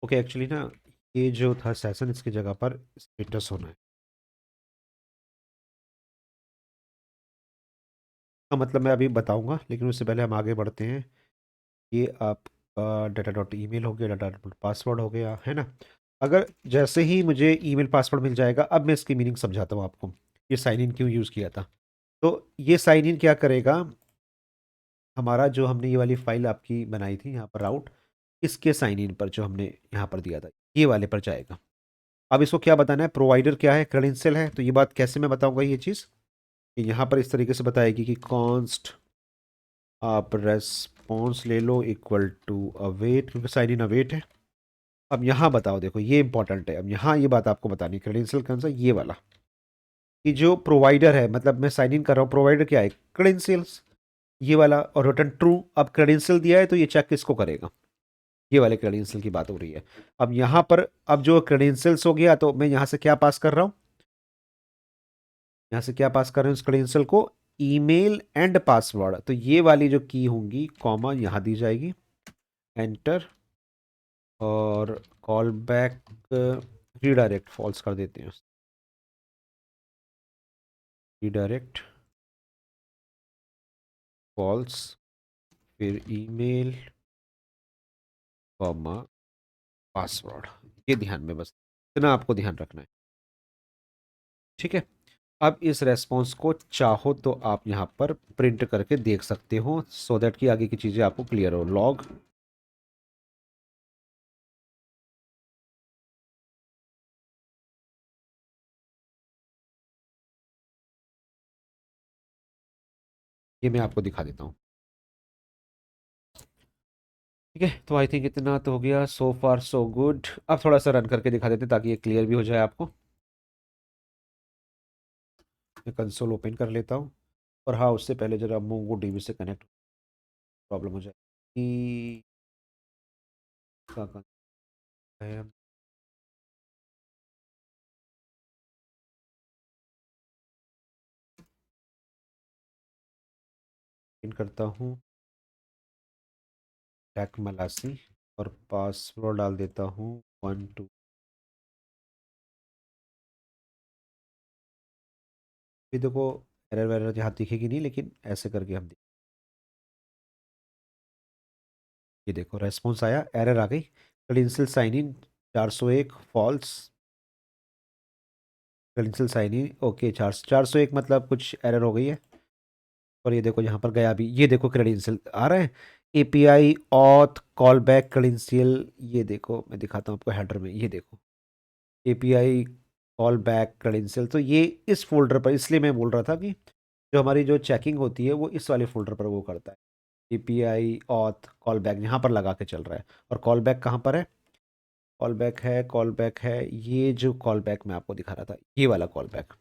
ओके, एक्चुअली ना ये जो था सेशन, इसकी जगह पर स्टेटस होना है। हाँ, मतलब मैं अभी बताऊंगा, लेकिन उससे पहले हम आगे बढ़ते हैं। ये आपका डाटा डॉट ईमेल हो गया, डाटा डॉट पासवर्ड हो गया, है ना। अगर जैसे ही मुझे ईमेल पासवर्ड मिल जाएगा, अब मैं इसकी मीनिंग समझाता हूँ आपको, ये साइन इन क्यों यूज़ किया था। तो ये साइन इन क्या करेगा, हमारा जो हमने ये वाली फाइल आपकी बनाई थी यहाँ पर राउट, इसके साइन इन पर जो हमने यहाँ पर दिया था, ये वाले पर जाएगा। अब इसको क्या बताना है, प्रोवाइडर क्या है, क्रेडेंशियल है। तो ये बात कैसे मैं बताऊंगा ये चीज़, कि यहाँ पर इस तरीके से बताएगी कि कॉन्स्ट आप रेस्पॉन्स ले लो इक्वल टू अवेट, क्योंकि साइन इन अवेट है। अब यहाँ बताओ, देखो ये इंपॉर्टेंट है। अब यहाँ ये बात आपको बतानी, क्रेडेंशियल कौन सा, ये वाला, कि जो प्रोवाइडर है, मतलब मैं साइन इन कर रहा हूँ, प्रोवाइडर क्या है, क्रेडेंशियल्स, ये वाला, और रिटर्न ट्रू। अब क्रेडेंशियल दिया है तो ये चेक किसको करेगा, ये वाले क्रेडेंशियल की बात हो रही है। अब यहाँ पर अब जो क्रेडेंशियल्स हो गया, तो मैं यहाँ से क्या पास कर रहा हूँ, यहाँ से क्या पास कर रहे हैं उस क्रेडेंशियल को, ईमेल एंड पासवर्ड। तो ये वाली जो की होंगी कॉमा यहाँ दी जाएगी, एंटर, और कॉल बैक रीडायरेक्ट फॉल्स कर देते हैं, रीडायरेक्ट फॉल्स, फिर ईमेल कॉमा पासवर्ड। ये ध्यान में, बस इतना आपको ध्यान रखना है, ठीक है। अब इस रेस्पॉन्स को चाहो तो आप यहाँ पर प्रिंट करके देख सकते हो, सो दैट कि आगे की चीज़ें आपको क्लियर हो। लॉग, ये मैं आपको दिखा देता हूँ, ठीक है। तो आई थिंक इतना तो हो गया, सो फार सो गुड। अब थोड़ा सा रन करके दिखा देते हैं ताकि ये क्लियर भी हो जाए आपको। मैं कंसोल ओपन कर लेता हूँ, और हाँ, उससे पहले जरा मोंगो डीबी से कनेक्ट, प्रॉब्लम हो जाए कि कहाँ है। इन करता हूँ टैक मलासी, और पासवर्ड डाल देता हूँ 1 2। भी देखो, एरर वेरर यहाँ दिखेगी नहीं, लेकिन ऐसे करके हम ये देखो रेस्पॉन्स आया, एरर आ गई, credential sign in 401 false, credential sign in okay, 401 मतलब कुछ एरर हो गई है। और ये देखो यहाँ पर गया भी, ये देखो क्रेडेंशियल आ रहे हैं, API auth call back credential. ये देखो मैं दिखाता हूँ आपको हेडर में, ये देखो एपीआई कॉल बैक क्रेडेंशियल। तो ये इस फोल्डर पर, इसलिए मैं बोल रहा था कि जो हमारी जो चेकिंग होती है वो इस वाले फोल्डर पर वो करता है। एपीआई ऑथ कॉल बैक यहाँ पर लगा के चल रहा है, और कॉल बैक कहाँ पर है, कॉल बैक है, कॉल बैक है, ये जो कॉल बैक मैं आपको दिखा रहा था, ये वाला कॉल बैक,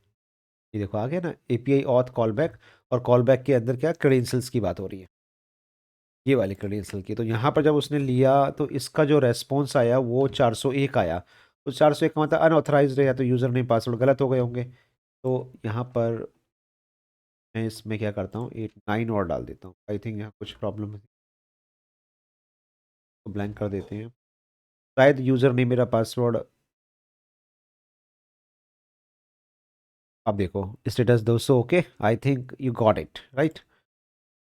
ये देखो आ गया ना, एपीआई ऑथ कॉल बैक। और कॉल बैक के अंदर क्या, क्रेडेंशियल्स की बात हो रही है, ये वाली क्रेडेंशियल की। तो यहाँ पर जब उसने लिया, तो इसका जो रेस्पॉन्स आया वो 401 आया। तो 401 का मतलब अनऑथराइज्ड है, या तो यूज़र नेम पासवर्ड गलत हो गए होंगे। तो यहाँ पर मैं इसमें क्या करता हूँ, 89 और डाल देता हूँ। आई थिंक यहाँ कुछ प्रॉब्लम है, तो ब्लैंक कर देते हैं, शायद यूज़र नेम मेरा पासवर्ड। अब देखो status 200, okay, I think you got it right.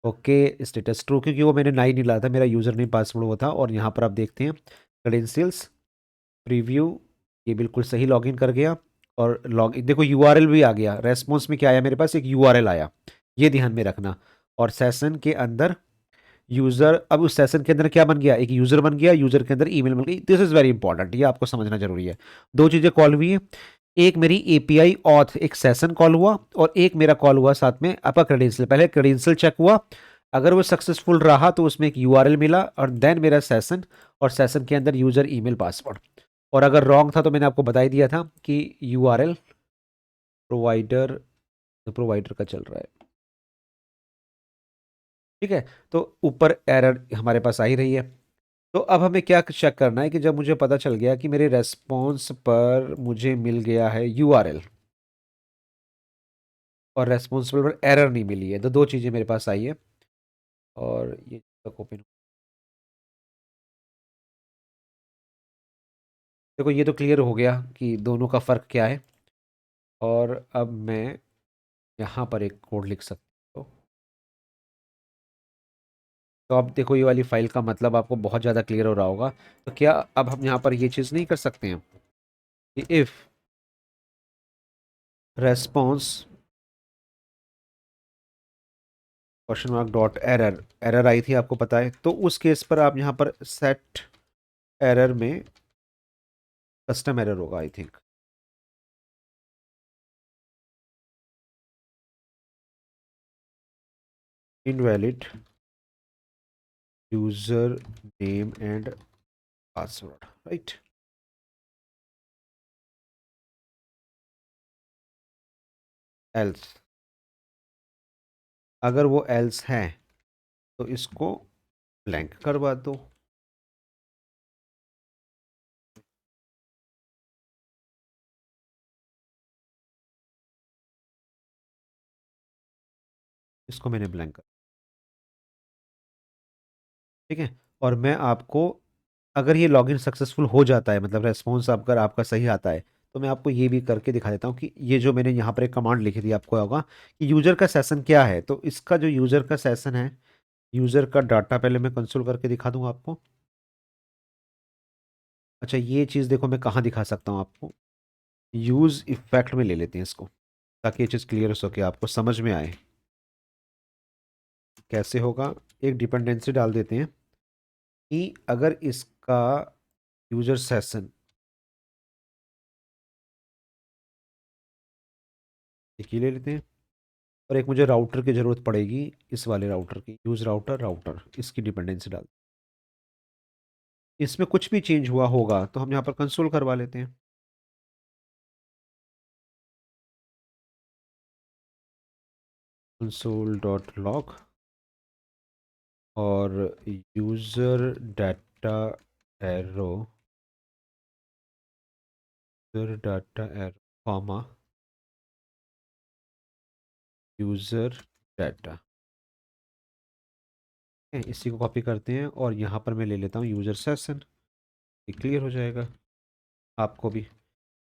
Okay, status true, क्योंकि वो मैंने 9 ही लाया था, मेरा यूज़र नेम पासवर्ड वो था। और यहाँ पर आप देखते हैं क्रेडेंशियल्स प्रीव्यू, ये बिल्कुल सही लॉगिन कर गया। और लॉग देखो यूआरएल भी आ गया, रेस्पॉन्स में क्या आया मेरे पास, एक यूआरएल आया, ये ध्यान में रखना। और सेशन के अंदर यूज़र, अब उस सेशन के अंदर क्या बन गया, एक यूज़र बन गया, यूज़र के अंदर ईमेल बन गई। दिस इज़ वेरी इंपॉर्टेंट, ये आपको समझना जरूरी है। दो चीज़ें कॉल हुई हैं, एक मेरी एपीआई ऑथ, एक सेशन कॉल हुआ, और एक मेरा कॉल हुआ साथ में आपका क्रेडेंशियल। पहले क्रेडेंशियल चेक हुआ, अगर वो सक्सेसफुल रहा तो उसमें एक यूआरएल मिला, और देन मेरा सेशन, और सेशन के अंदर यूज़र ईमेल पासवर्ड। और अगर रॉन्ग था तो मैंने आपको बता ही दिया था कि यूआरएल प्रोवाइडर, प्रोवाइडर का चल रहा है, ठीक है। तो ऊपर एरर हमारे पास आ ही रही है, तो अब हमें क्या चेक करना है कि जब मुझे पता चल गया कि मेरे रेस्पॉन्स पर मुझे मिल गया है यूआरएल और रेस्पॉन्सिबल पर एरर नहीं मिली है, तो दो चीज़ें मेरे पास आई है। और ये ओपन, देखो ये तो क्लियर हो गया कि दोनों का फ़र्क क्या है। और अब मैं यहाँ पर एक कोड लिख सकता हूँ। तो अब देखो ये वाली फाइल का मतलब आपको बहुत ज़्यादा क्लियर हो रहा होगा। तो क्या अब हम यहाँ पर ये चीज़ नहीं कर सकते हैं कि if response question mark dot error, error आई थी आपको पता है, तो उस केस पर आप यहाँ पर सेट एरर में कस्टम एरर होगा I think, invalid user name and password, right. Else, अगर वो एल्स है तो इसको ब्लैंक करवा दो। इसको मैंने ब्लैंक कर, ठीक है। और मैं आपको, अगर ये लॉगिन सक्सेसफुल हो जाता है, मतलब रेस्पॉन्स अगर आपका सही आता है, तो मैं आपको ये भी करके दिखा देता हूँ कि ये जो मैंने यहाँ पर एक कमांड लिखी थी, आपको होगा कि यूज़र का सेशन क्या है। तो इसका जो यूज़र का सेशन है, यूज़र का डाटा पहले मैं कंसोल करके दिखा दूँ आपको। अच्छा ये चीज़ देखो मैं कहाँ दिखा सकता हूँ आपको, यूज़ इफेक्ट में ले लेते हैं इसको, ताकि ये चीज़ क्लियर हो सके, आपको समझ में आए कैसे होगा। एक डिपेंडेंसी डाल देते हैं कि अगर इसका यूज़र सेशन, एक ही ले लेते हैं। और एक मुझे राउटर की ज़रूरत पड़ेगी, इस वाले राउटर की, यूज़ राउटर, राउटर इसकी डिपेंडेंसी डाल, इसमें कुछ भी चेंज हुआ होगा तो हम यहाँ पर कंसोल करवा लेते हैं। कंसोल डॉट लॉग और user data arrow, user data arrow comma user data, इसी को कॉपी करते हैं और यहाँ पर मैं ले लेता हूँ यूज़र सेशन, ये क्लियर हो जाएगा आपको भी।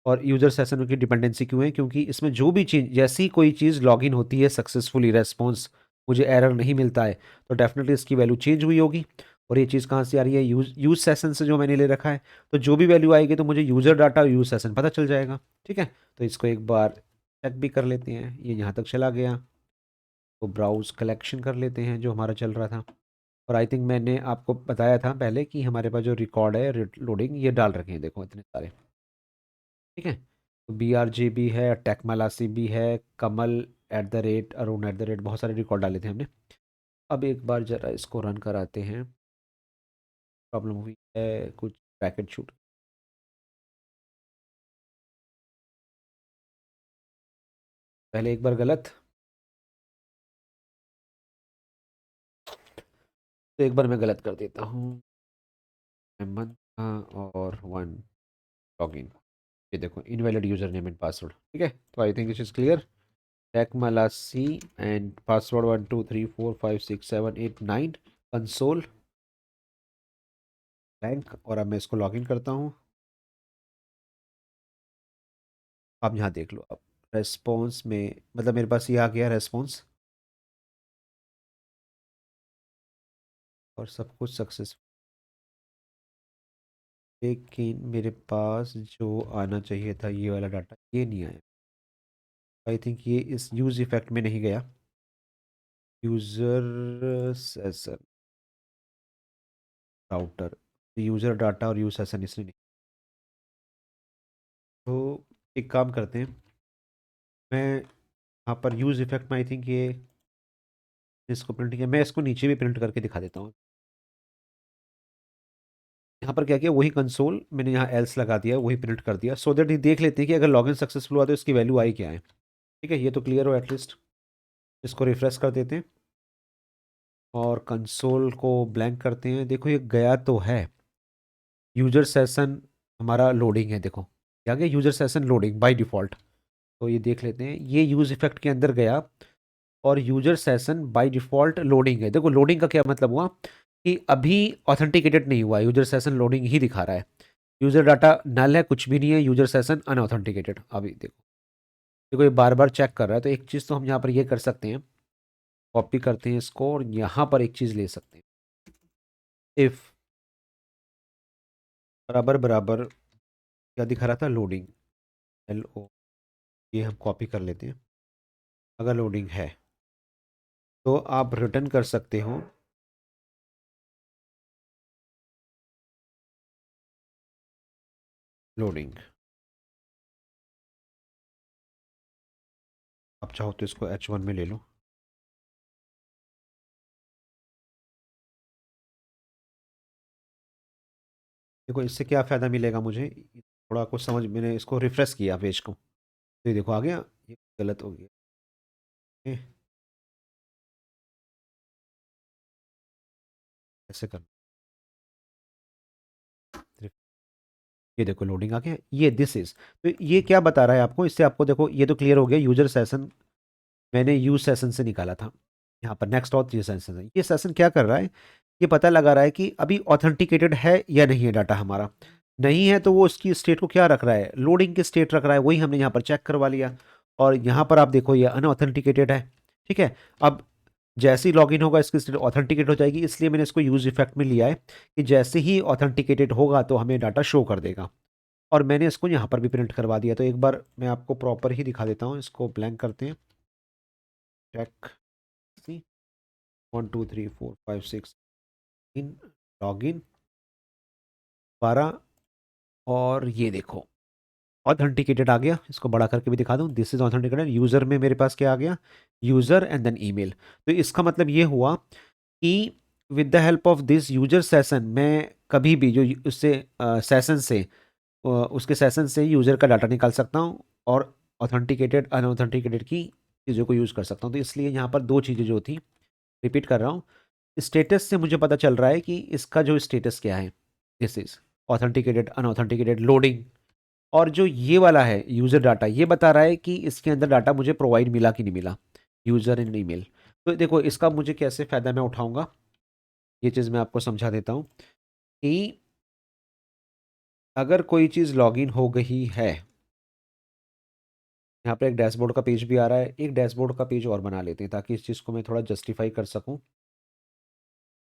और यूज़र सेशन की डिपेंडेंसी क्यों है, क्योंकि इसमें जो भी चीज़, जैसी ही कोई चीज़ लॉगिन होती है सक्सेसफुली, रेस्पॉन्स मुझे एरर नहीं मिलता है, तो डेफिनेटली इसकी वैल्यू चेंज हुई होगी। और ये चीज़ कहाँ से आ रही है, यूज़ सेशन से जो मैंने ले रखा है। तो जो भी वैल्यू आएगी तो मुझे यूज़र डाटा और यूज़ सेशन पता चल जाएगा, ठीक है। तो इसको एक बार चेक भी कर लेते हैं, ये यहाँ तक चला गया। तो ब्राउज़ कलेक्शन कर लेते हैं जो हमारा चल रहा था। और आई थिंक मैंने आपको बताया था पहले कि हमारे पास जो रिकॉर्ड है लोडिंग, ये डाल रखे हैं, देखो इतने सारे, ठीक है। तो BRG भी है, टेकमालासी भी है, Kamal at the rate, Arun at the rate, बहुत सारे रिकॉर्ड डाले थे हमने। अब एक बार ज़रा इसको रन कराते हैं। प्रॉब्लम हुई है, कुछ पैकेट छूट, पहले एक बार गलत, तो एक बार मैं गलत कर देता हूँ। मंथ और वन लॉगिन, ये देखो invalid user name and password, ठीक है। तो I think this is clear. Techmalasi and password 1 2 3 4 5 6 7 8 9, console bank. और अब मैं इसको लॉगिन करता हूँ। आप यहाँ देख लो, अब रेस्पॉन्स में मतलब मेरे पास ये आ गया रेस्पॉन्स और सब कुछ सक्सेस, लेकिन मेरे पास जो आना चाहिए था ये वाला डाटा, ये नहीं आया। आई थिंक ये इस यूज़ इफेक्ट में नहीं गया, user session router, user data और यूज़ सेशन इसने नहीं। तो एक काम करते हैं, मैं यहाँ पर यूज़ इफेक्ट में आई थिंक ये इसको प्रिंट किया, मैं इसको नीचे भी प्रिंट करके दिखा देता हूँ। यहाँ पर क्या किया, वही कंसोल मैंने यहाँ एल्स लगा दिया, वही प्रिंट कर दिया, सो दैट ये देख लेते हैं कि अगर लॉगिन सक्सेसफुल हुआ तो इसकी वैल्यू आई क्या है, ठीक है। ये तो क्लियर हो एटलीस्ट, इसको रिफ्रेश कर देते हैं और कंसोल को ब्लैंक करते हैं। देखो ये गया तो है, यूजर सेशन हमारा लोडिंग है। देखो क्या गया, user session loading by default. तो ये देख लेते हैं, ये यूज़ इफ़ेक्ट के अंदर गया और user session by default loading है। देखो लोडिंग का क्या मतलब हुआ कि अभी ऑथेंटिकेटेड नहीं हुआ है, यूजर सेशन लोडिंग ही दिखा रहा है। यूजर डाटा नल है, कुछ भी नहीं है, यूजर सेशन अनऑथेंटिकेटेड। अभी देखो, देखो ये बार बार चेक कर रहा है। तो एक चीज़ तो हम यहाँ पर ये कर सकते हैं, कॉपी करते हैं इसको और यहाँ पर एक चीज़ ले सकते हैं, इफ़ बराबर बराबर क्या दिखा रहा था, लोडिंग, एल ओ, ये हम कॉपी कर लेते हैं। अगर लोडिंग है तो आप रिटर्न कर सकते हो लोडिंग। आप चाहो तो इसको H1 में ले लो। देखो इससे क्या फ़ायदा मिलेगा मुझे, थोड़ा कुछ समझ, मैंने इसको रिफ्रेश किया पेज को, तो ये देखो आ गया, ये गलत हो गया। ये ऐसे कर, ये देखो लोडिंग आ गया, ये दिस इज। तो ये क्या बता रहा है आपको, इससे आपको देखो ये तो क्लियर हो गया, यूजर सेशन मैंने यूज सेशन से निकाला था। यहाँ पर नेक्स्ट ऑथ ये सेशन है, ये सेशन क्या कर रहा है, ये पता लगा रहा है कि अभी ऑथेंटिकेटेड है या नहीं है डाटा हमारा। नहीं है तो वो उसकी स्टेट को क्या रख रहा है, लोडिंग की स्टेट रख रहा है, वही हमने यहाँ पर चेक करवा लिया। और यहाँ पर आप देखो ये अनऑथेंटिकेटेड है। ठीक है, अब जैसे ही लॉगिन होगा इसकी स्टेट ऑथेंटिकेट हो जाएगी, इसलिए मैंने इसको यूज इफेक्ट में लिया है कि जैसे ही ऑथेंटिकेटेड होगा तो हमें डाटा शो कर देगा। और मैंने इसको यहाँ पर भी प्रिंट करवा दिया। तो एक बार मैं आपको प्रॉपर ही दिखा देता हूँ, इसको ब्लैंक करते हैं, चेक सी 1 2 3 4 5 6 इन लॉगिन 12, और ये देखो ऑथेंटिकेटेड आ गया। इसको बड़ा करके भी दिखा दूं, दिस इज ऑथेंटिकेटेड। यूजर में मेरे पास क्या आ गया, यूजर एंड देन ईमेल। तो इसका मतलब ये हुआ कि with the help of this user session मैं कभी भी जो उससे सेशन से उसके सेशन से यूजर का डाटा निकाल सकता हूँ और ऑथेंटिकेटेड अनऑथेंटिकेटेड की चीज़ों को यूज़ कर सकता हूँ। तो इसलिए यहाँ पर दो चीज़ें जो थी, रिपीट कर रहा हूँ, स्टेटस से मुझे पता चल रहा है कि इसका जो स्टेटस क्या है, this is authenticated unauthenticated loading. और जो ये वाला है यूज़र डाटा, ये बता रहा है कि इसके अंदर डाटा मुझे प्रोवाइड मिला कि नहीं मिला, यूज़र एंड ईमेल। तो देखो इसका मुझे कैसे फ़ायदा मैं उठाऊंगा, ये चीज़ मैं आपको समझा देता हूँ कि अगर कोई चीज़ लॉगिन हो गई है, यहाँ पे एक डैशबोर्ड का पेज भी आ रहा है, एक डैशबोर्ड का पेज और बना लेते हैं ताकि इस चीज़ को मैं थोड़ा जस्टिफाई कर सकूँ।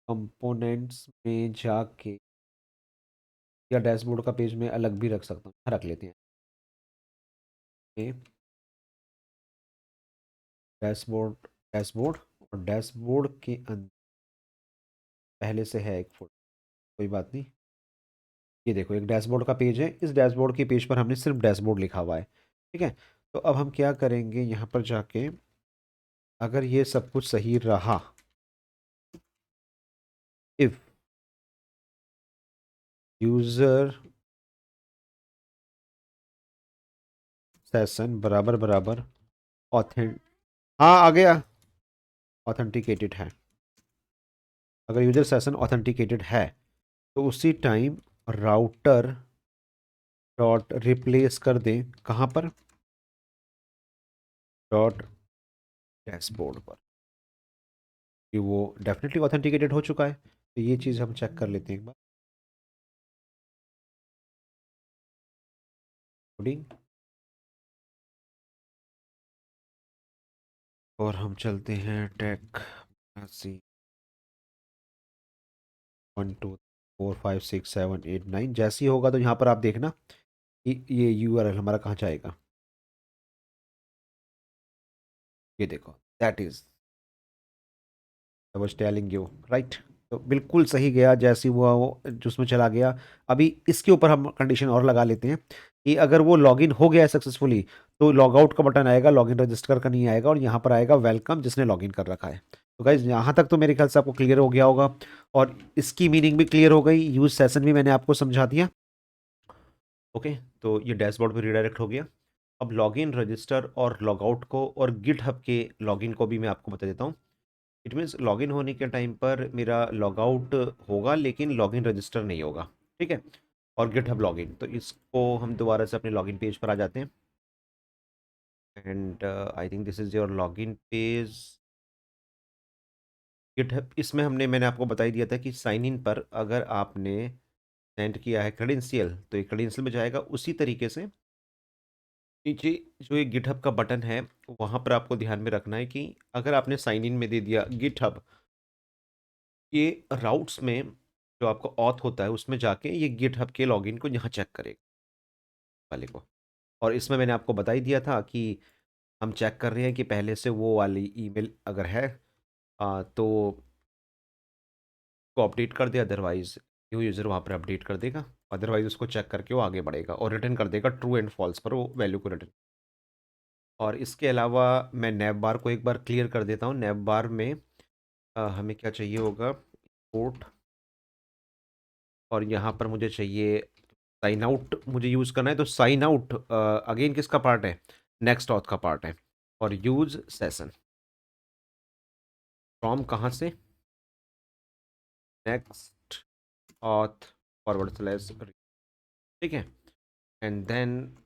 कंपोनेंट्स में जाके, या डैशबोर्ड का पेज में अलग भी रख सकता हूँ, रख लेते हैं। डैशबोर्ड, डैशबोर्ड, और डैशबोर्ड के अंदर पहले से है एक फोल्डर, कोई बात नहीं। ये देखो एक डैशबोर्ड का पेज है, इस डैशबोर्ड के पेज पर हमने सिर्फ डैशबोर्ड लिखा हुआ है। ठीक है, तो अब हम क्या करेंगे, यहाँ पर जाके अगर ये सब कुछ सही रहा, इफ यूजर सेशन बराबर बराबर ऑथेंट, हाँ आ गया, ऑथेंटिकेटेड है। अगर यूजर सेशन ऑथेंटिकेटेड है तो उसी टाइम राउटर डॉट रिप्लेस कर दें, कहाँ पर, डॉट डैशबोर्ड पर, कि वो डेफिनेटली ऑथेंटिकेटेड हो चुका है। तो ये चीज़ हम चेक कर लेते हैं एक बार, कोडिंग, और हम चलते हैं टेक सी 1 2 4 5 6 7 8 9। जैसे ही होगा तो यहाँ पर आप देखना कि ये यूआरएल हमारा कहाँ जाएगा, ये देखो, that is I was telling you right. तो बिल्कुल सही गया, जैसे ही वो जिसमें चला गया। अभी इसके ऊपर हम कंडीशन और लगा लेते हैं कि अगर वो लॉगिन हो गया है सक्सेसफुली तो लॉग आउट का बटन आएगा, लॉगिन रजिस्टर का नहीं आएगा, और यहाँ पर आएगा वेलकम जिसने लॉगिन कर रखा है। तो गाइज यहाँ तक तो मेरे ख्याल से आपको क्लियर हो गया होगा, और इसकी मीनिंग भी क्लियर हो गई, यूज सेशन भी मैंने आपको समझा दिया। ओके, तो ये डैशबोर्ड पे रिडायरेक्ट हो गया। अब लॉगिन रजिस्टर और लॉग आउट को और गिटहब के लॉगिन को भी मैं आपको बता देता हूँ। इट मीन्स लॉगिन होने के टाइम पर मेरा लॉगआउट होगा लेकिन लॉगिन रजिस्टर नहीं होगा। ठीक है। और गिटहब लॉगिन, तो इसको हम दोबारा से अपने लॉगिन पेज पर आ जाते हैं। And I think this is your login page GitHub. इसमें मैंने आपको बता ही दिया था कि साइन इन पर अगर आपने सेंड किया है क्रेडेंशियल तो ये क्रेडेंशियल में जाएगा। उसी तरीके से नीचे जो ये गिटहब का बटन है वहाँ पर आपको ध्यान में रखना है कि अगर आपने साइन इन में दे दिया गिटहब, ये राउट्स में जो आपका ऑथ होता है उसमें जाके ये गिटहब के लॉगिन को यहाँ चेक करेगा वाले को। और इसमें मैंने आपको बता ही दिया था कि हम चेक कर रहे हैं कि पहले से वो वाली ईमेल अगर है तो को अपडेट कर दे, अदरवाइज न्यू यूज़र वहाँ पर अपडेट कर देगा। अदरवाइज उसको चेक करके वो आगे बढ़ेगा और रिटर्न कर देगा ट्रू एंड फॉल्स पर वो वैल्यू को रिटर्न। और इसके अलावा मैं नैब बार को एक बार क्लियर कर देता हूँ। नैब बार में हमें क्या चाहिए होगा, पोर्ट, और यहाँ पर मुझे चाहिए साइन आउट मुझे यूज़ करना है। तो साइन आउट अगेन किसका पार्ट है, नेक्स्ट ऑथ का पार्ट है। और यूज सेशन फ्रॉम कहाँ से, नेक्स्ट ऑथ फॉरवर्ड स्लैश। ठीक है। एंड देन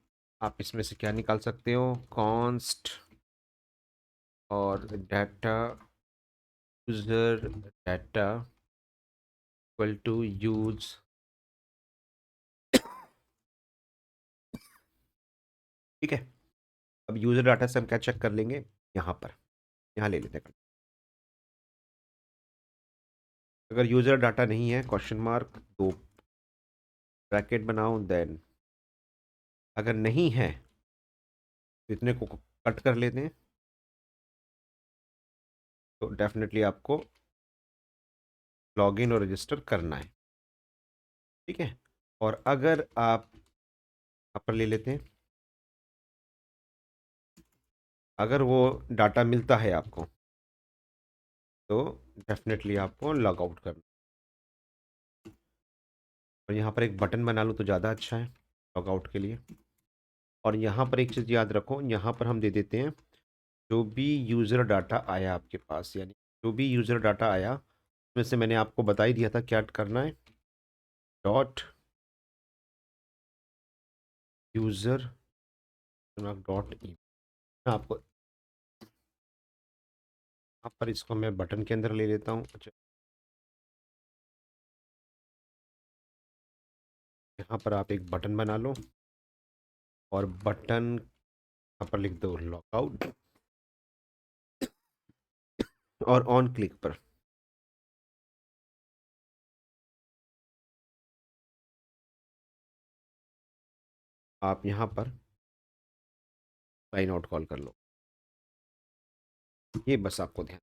आप इसमें से क्या निकाल सकते हो, कॉन्स्ट और data user data equal to use. ठीक है। अब यूजर डाटा से हम क्या चेक कर लेंगे, यहाँ पर यहाँ ले लेते हैं। अगर यूजर डाटा नहीं है क्वेश्चन मार्क दो ब्रैकेट बनाओ, देन अगर नहीं है तो इतने को कट कर लेते हैं। तो डेफिनेटली आपको लॉगिन और रजिस्टर करना है। ठीक है। और अगर आप यहाँ पर ले लेते हैं, अगर वो डाटा मिलता है आपको तो डेफिनेटली आपको लॉग आउट करना। और यहाँ पर एक बटन बना लूँ तो ज़्यादा अच्छा है लॉग आउट के लिए। और यहाँ पर एक चीज़ याद रखो, यहाँ पर हम दे देते हैं जो भी यूज़र डाटा आया आपके पास, यानी जो भी यूज़र डाटा आया उसमें से मैंने आपको बता ही दिया था क्या करना है, डॉट यूज़र डॉट ई। आपको यहाँ पर इसको मैं बटन के अंदर ले लेता हूँ। अच्छा, यहाँ पर आप एक बटन बना लो और बटन यहाँ पर लिख दो लॉगआउट, और ऑन क्लिक पर आप यहाँ पर साइन आउट कॉल कर लो। ये बस आपको ध्यान।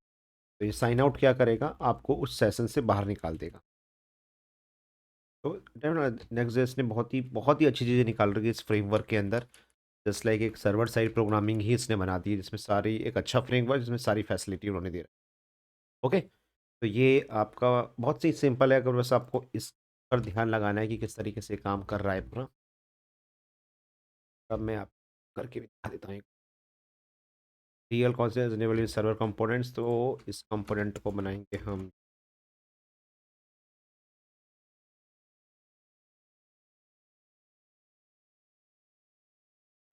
तो ये साइन आउट क्या करेगा, आपको उस सेशन से बाहर निकाल देगा। तो नेक्स्ट जेएस ने बहुत ही अच्छी चीज़ें निकाल रही है इस फ्रेमवर्क के अंदर। जस्ट लाइक एक सर्वर साइड प्रोग्रामिंग ही इसने बना दी है जिसमें सारी एक अच्छा फ्रेमवर्क जिसमें सारी फैसिलिटी उन्होंने दे रखी है। ओके। तो ये आपका बहुत ही सिंपल है, अगर बस आपको इस पर ध्यान लगाना है कि किस तरीके से काम कर रहा है पूरा। तब मैं आप करके भी दिखा देता हूँ। Real concept enable server components, तो इस कंपोनेंट को बनाएंगे हम।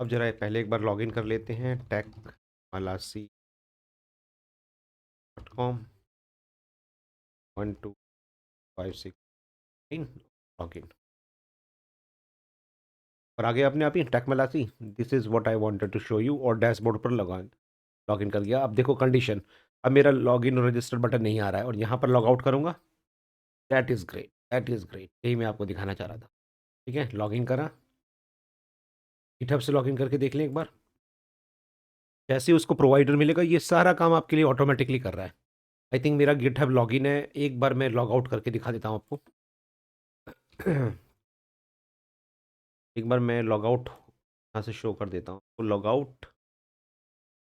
अब जरा पहले एक बार लॉगिन कर लेते हैं techmalacy.com 12569 लॉगिन। और आगे अपने आप ही Techmalasi this is what I wanted to show you, और डैशबोर्ड पर लॉगिन कर गया। अब देखो कंडीशन, अब मेरा लॉगिन और रजिस्टर बटन नहीं आ रहा है और यहाँ पर लॉग आउट करूँगा। That is great, that is great, यही मैं आपको दिखाना चाह रहा था। ठीक है, लॉगिन करा, गिटहब से लॉगिन करके देख लें एक बार। जैसे ही उसको प्रोवाइडर मिलेगा ये सारा काम आपके लिए ऑटोमेटिकली कर रहा है। आई थिंक मेरा गिटहब लॉगिन है, एक बार मैं लॉग आउट करके दिखा देता हूँ आपको। एक बार मैं लॉग आउट यहाँ से शो कर देता हूँ, तो लॉग आउट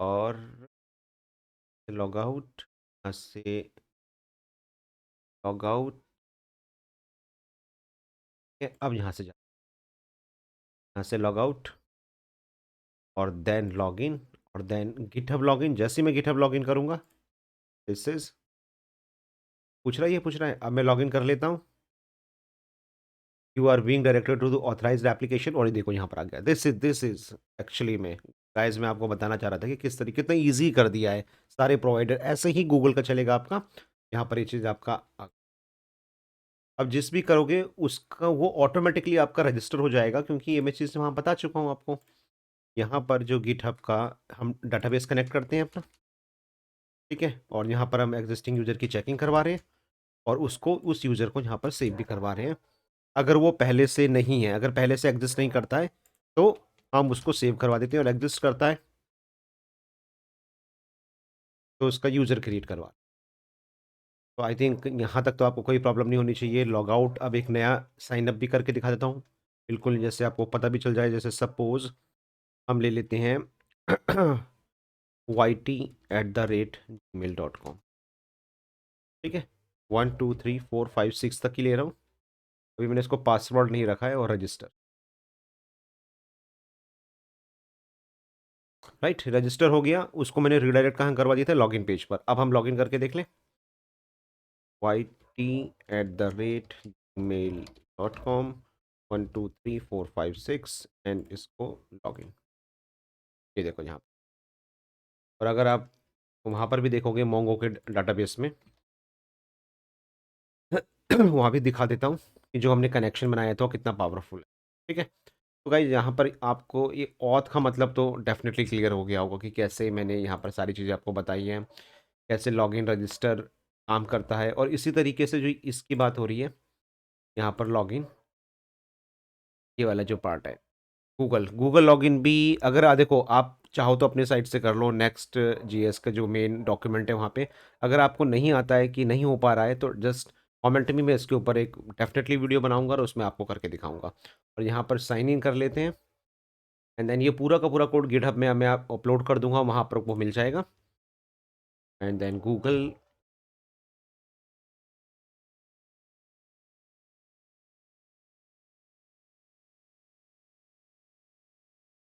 और लॉग आउट, यहाँ से लॉग आउट। अब यहाँ से यहाँ से लॉग आउट और देन लॉगिन और देन गिटहब लॉगिन। जैसे ही मैं गिटहब लॉगिन करूँगा दिस इज पूछ रहा है। अब मैं लॉगिन कर लेता हूँ। You are being directed to the authorized application, और ये देखो यहाँ पर आ गया। दिस इज एक्चुअली में गाइस, मैं आपको बताना चाह रहा था कि किस तरीके कितना ईजी कर दिया है सारे प्रोवाइडर। ऐसे ही गूगल का चलेगा आपका, यहाँ पर ये चीज़ आपका अब जिस भी करोगे उसका वो ऑटोमेटिकली आपका रजिस्टर हो जाएगा, क्योंकि ये मैं चीज़ वहाँ बता चुका हूँ आपको। यहाँ पर जो गिटहब का हम डाटाबेस कनेक्ट करते हैं अपना, ठीक है, और यहाँ पर हम एग्जिस्टिंग यूज़र की चेकिंग करवा रहे हैं, और उसको उस यूज़र को यहाँ पर सेव भी करवा रहे हैं। अगर वो पहले से नहीं है, अगर पहले से एग्जिस्ट नहीं करता है तो हम उसको सेव करवा देते हैं, और एग्जिस्ट करता है तो उसका यूज़र क्रिएट करवा। तो आई थिंक यहाँ तक तो आपको कोई प्रॉब्लम नहीं होनी चाहिए। लॉग आउट, अब एक नया साइन अप भी करके दिखा देता हूँ, बिल्कुल जैसे आपको पता भी चल जाए। जैसे सपोज हम ले लेते हैं yt@gmail.com, ठीक है, 1 2 3 4 5 6 तक ही ले रहा हूँ। अभी मैंने इसको पासवर्ड नहीं रखा है, और रजिस्टर, राइट, रजिस्टर हो गया। उसको मैंने रिडायरेक्ट कहाँ करवा दिया था, लॉगिन पेज पर। अब हम लॉगिन करके देख लें, yt@gmail.com 1 2 3 4 5 6 एंड इसको लॉगिन, ये देखो यहाँ। और अगर आप वहाँ पर भी देखोगे मोंगो के डाटाबेस में वहाँ भी दिखा देता हूँ कि जो हमने कनेक्शन बनाया था वो कितना पावरफुल है, ठीक है। तो गाइज यहाँ पर आपको ये ऑथ का मतलब तो डेफिनेटली क्लियर हो गया होगा कि कैसे मैंने यहाँ पर सारी चीज़ें आपको बताई हैं, कैसे लॉगिन रजिस्टर काम करता है। और इसी तरीके से जो इसकी बात हो रही है यहाँ पर लॉगिन, ये वाला जो पार्ट है गूगल गूगल लॉगिन भी, अगर देखो आप चाहो तो अपने साइट से कर लो। नेक्स्ट जीएस का जो मेन डॉक्यूमेंट है वहाँ पे, अगर आपको नहीं आता है कि नहीं हो पा रहा है तो जस्ट कमेंट में, मैं इसके ऊपर एक डेफिनेटली वीडियो बनाऊंगा और उसमें आपको करके दिखाऊंगा। और यहाँ पर साइन इन कर लेते हैं, एंड देन ये पूरा का पूरा कोड गिटहब में मैं आप अपलोड कर दूंगा, वहाँ पर वो मिल जाएगा। एंड देन गूगल,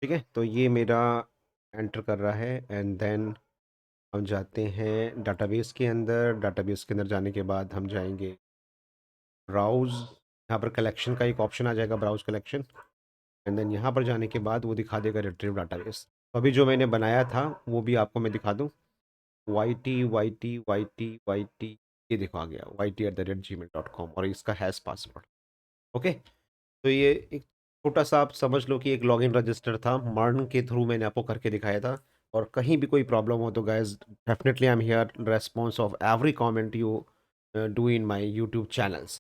ठीक है, तो ये मेरा एंटर कर रहा है। एंड देन हम जाते हैं डाटाबेस के अंदर। डाटाबेस के अंदर जाने के बाद हम जाएंगे ब्राउज़, यहाँ पर कलेक्शन का एक ऑप्शन आ जाएगा, ब्राउज़ कलेक्शन। एंड देन यहाँ पर जाने के बाद वो दिखा देगा रिट्रीव डाटाबेस। तो अभी जो मैंने बनाया था वो भी आपको मैं दिखा दूँ, YT, ये देखो आ गया, YT@gmail.com, और इसका हैश पासवर्ड। ओके, तो ये एक छोटा सा आप समझ लो कि एक लॉगिन रजिस्टर था, मर्न के थ्रू मैंने आपको करके दिखाया था। और कहीं भी कोई प्रॉब्लम हो तो guys definitely I am here, response of every comment you do in my YouTube channels.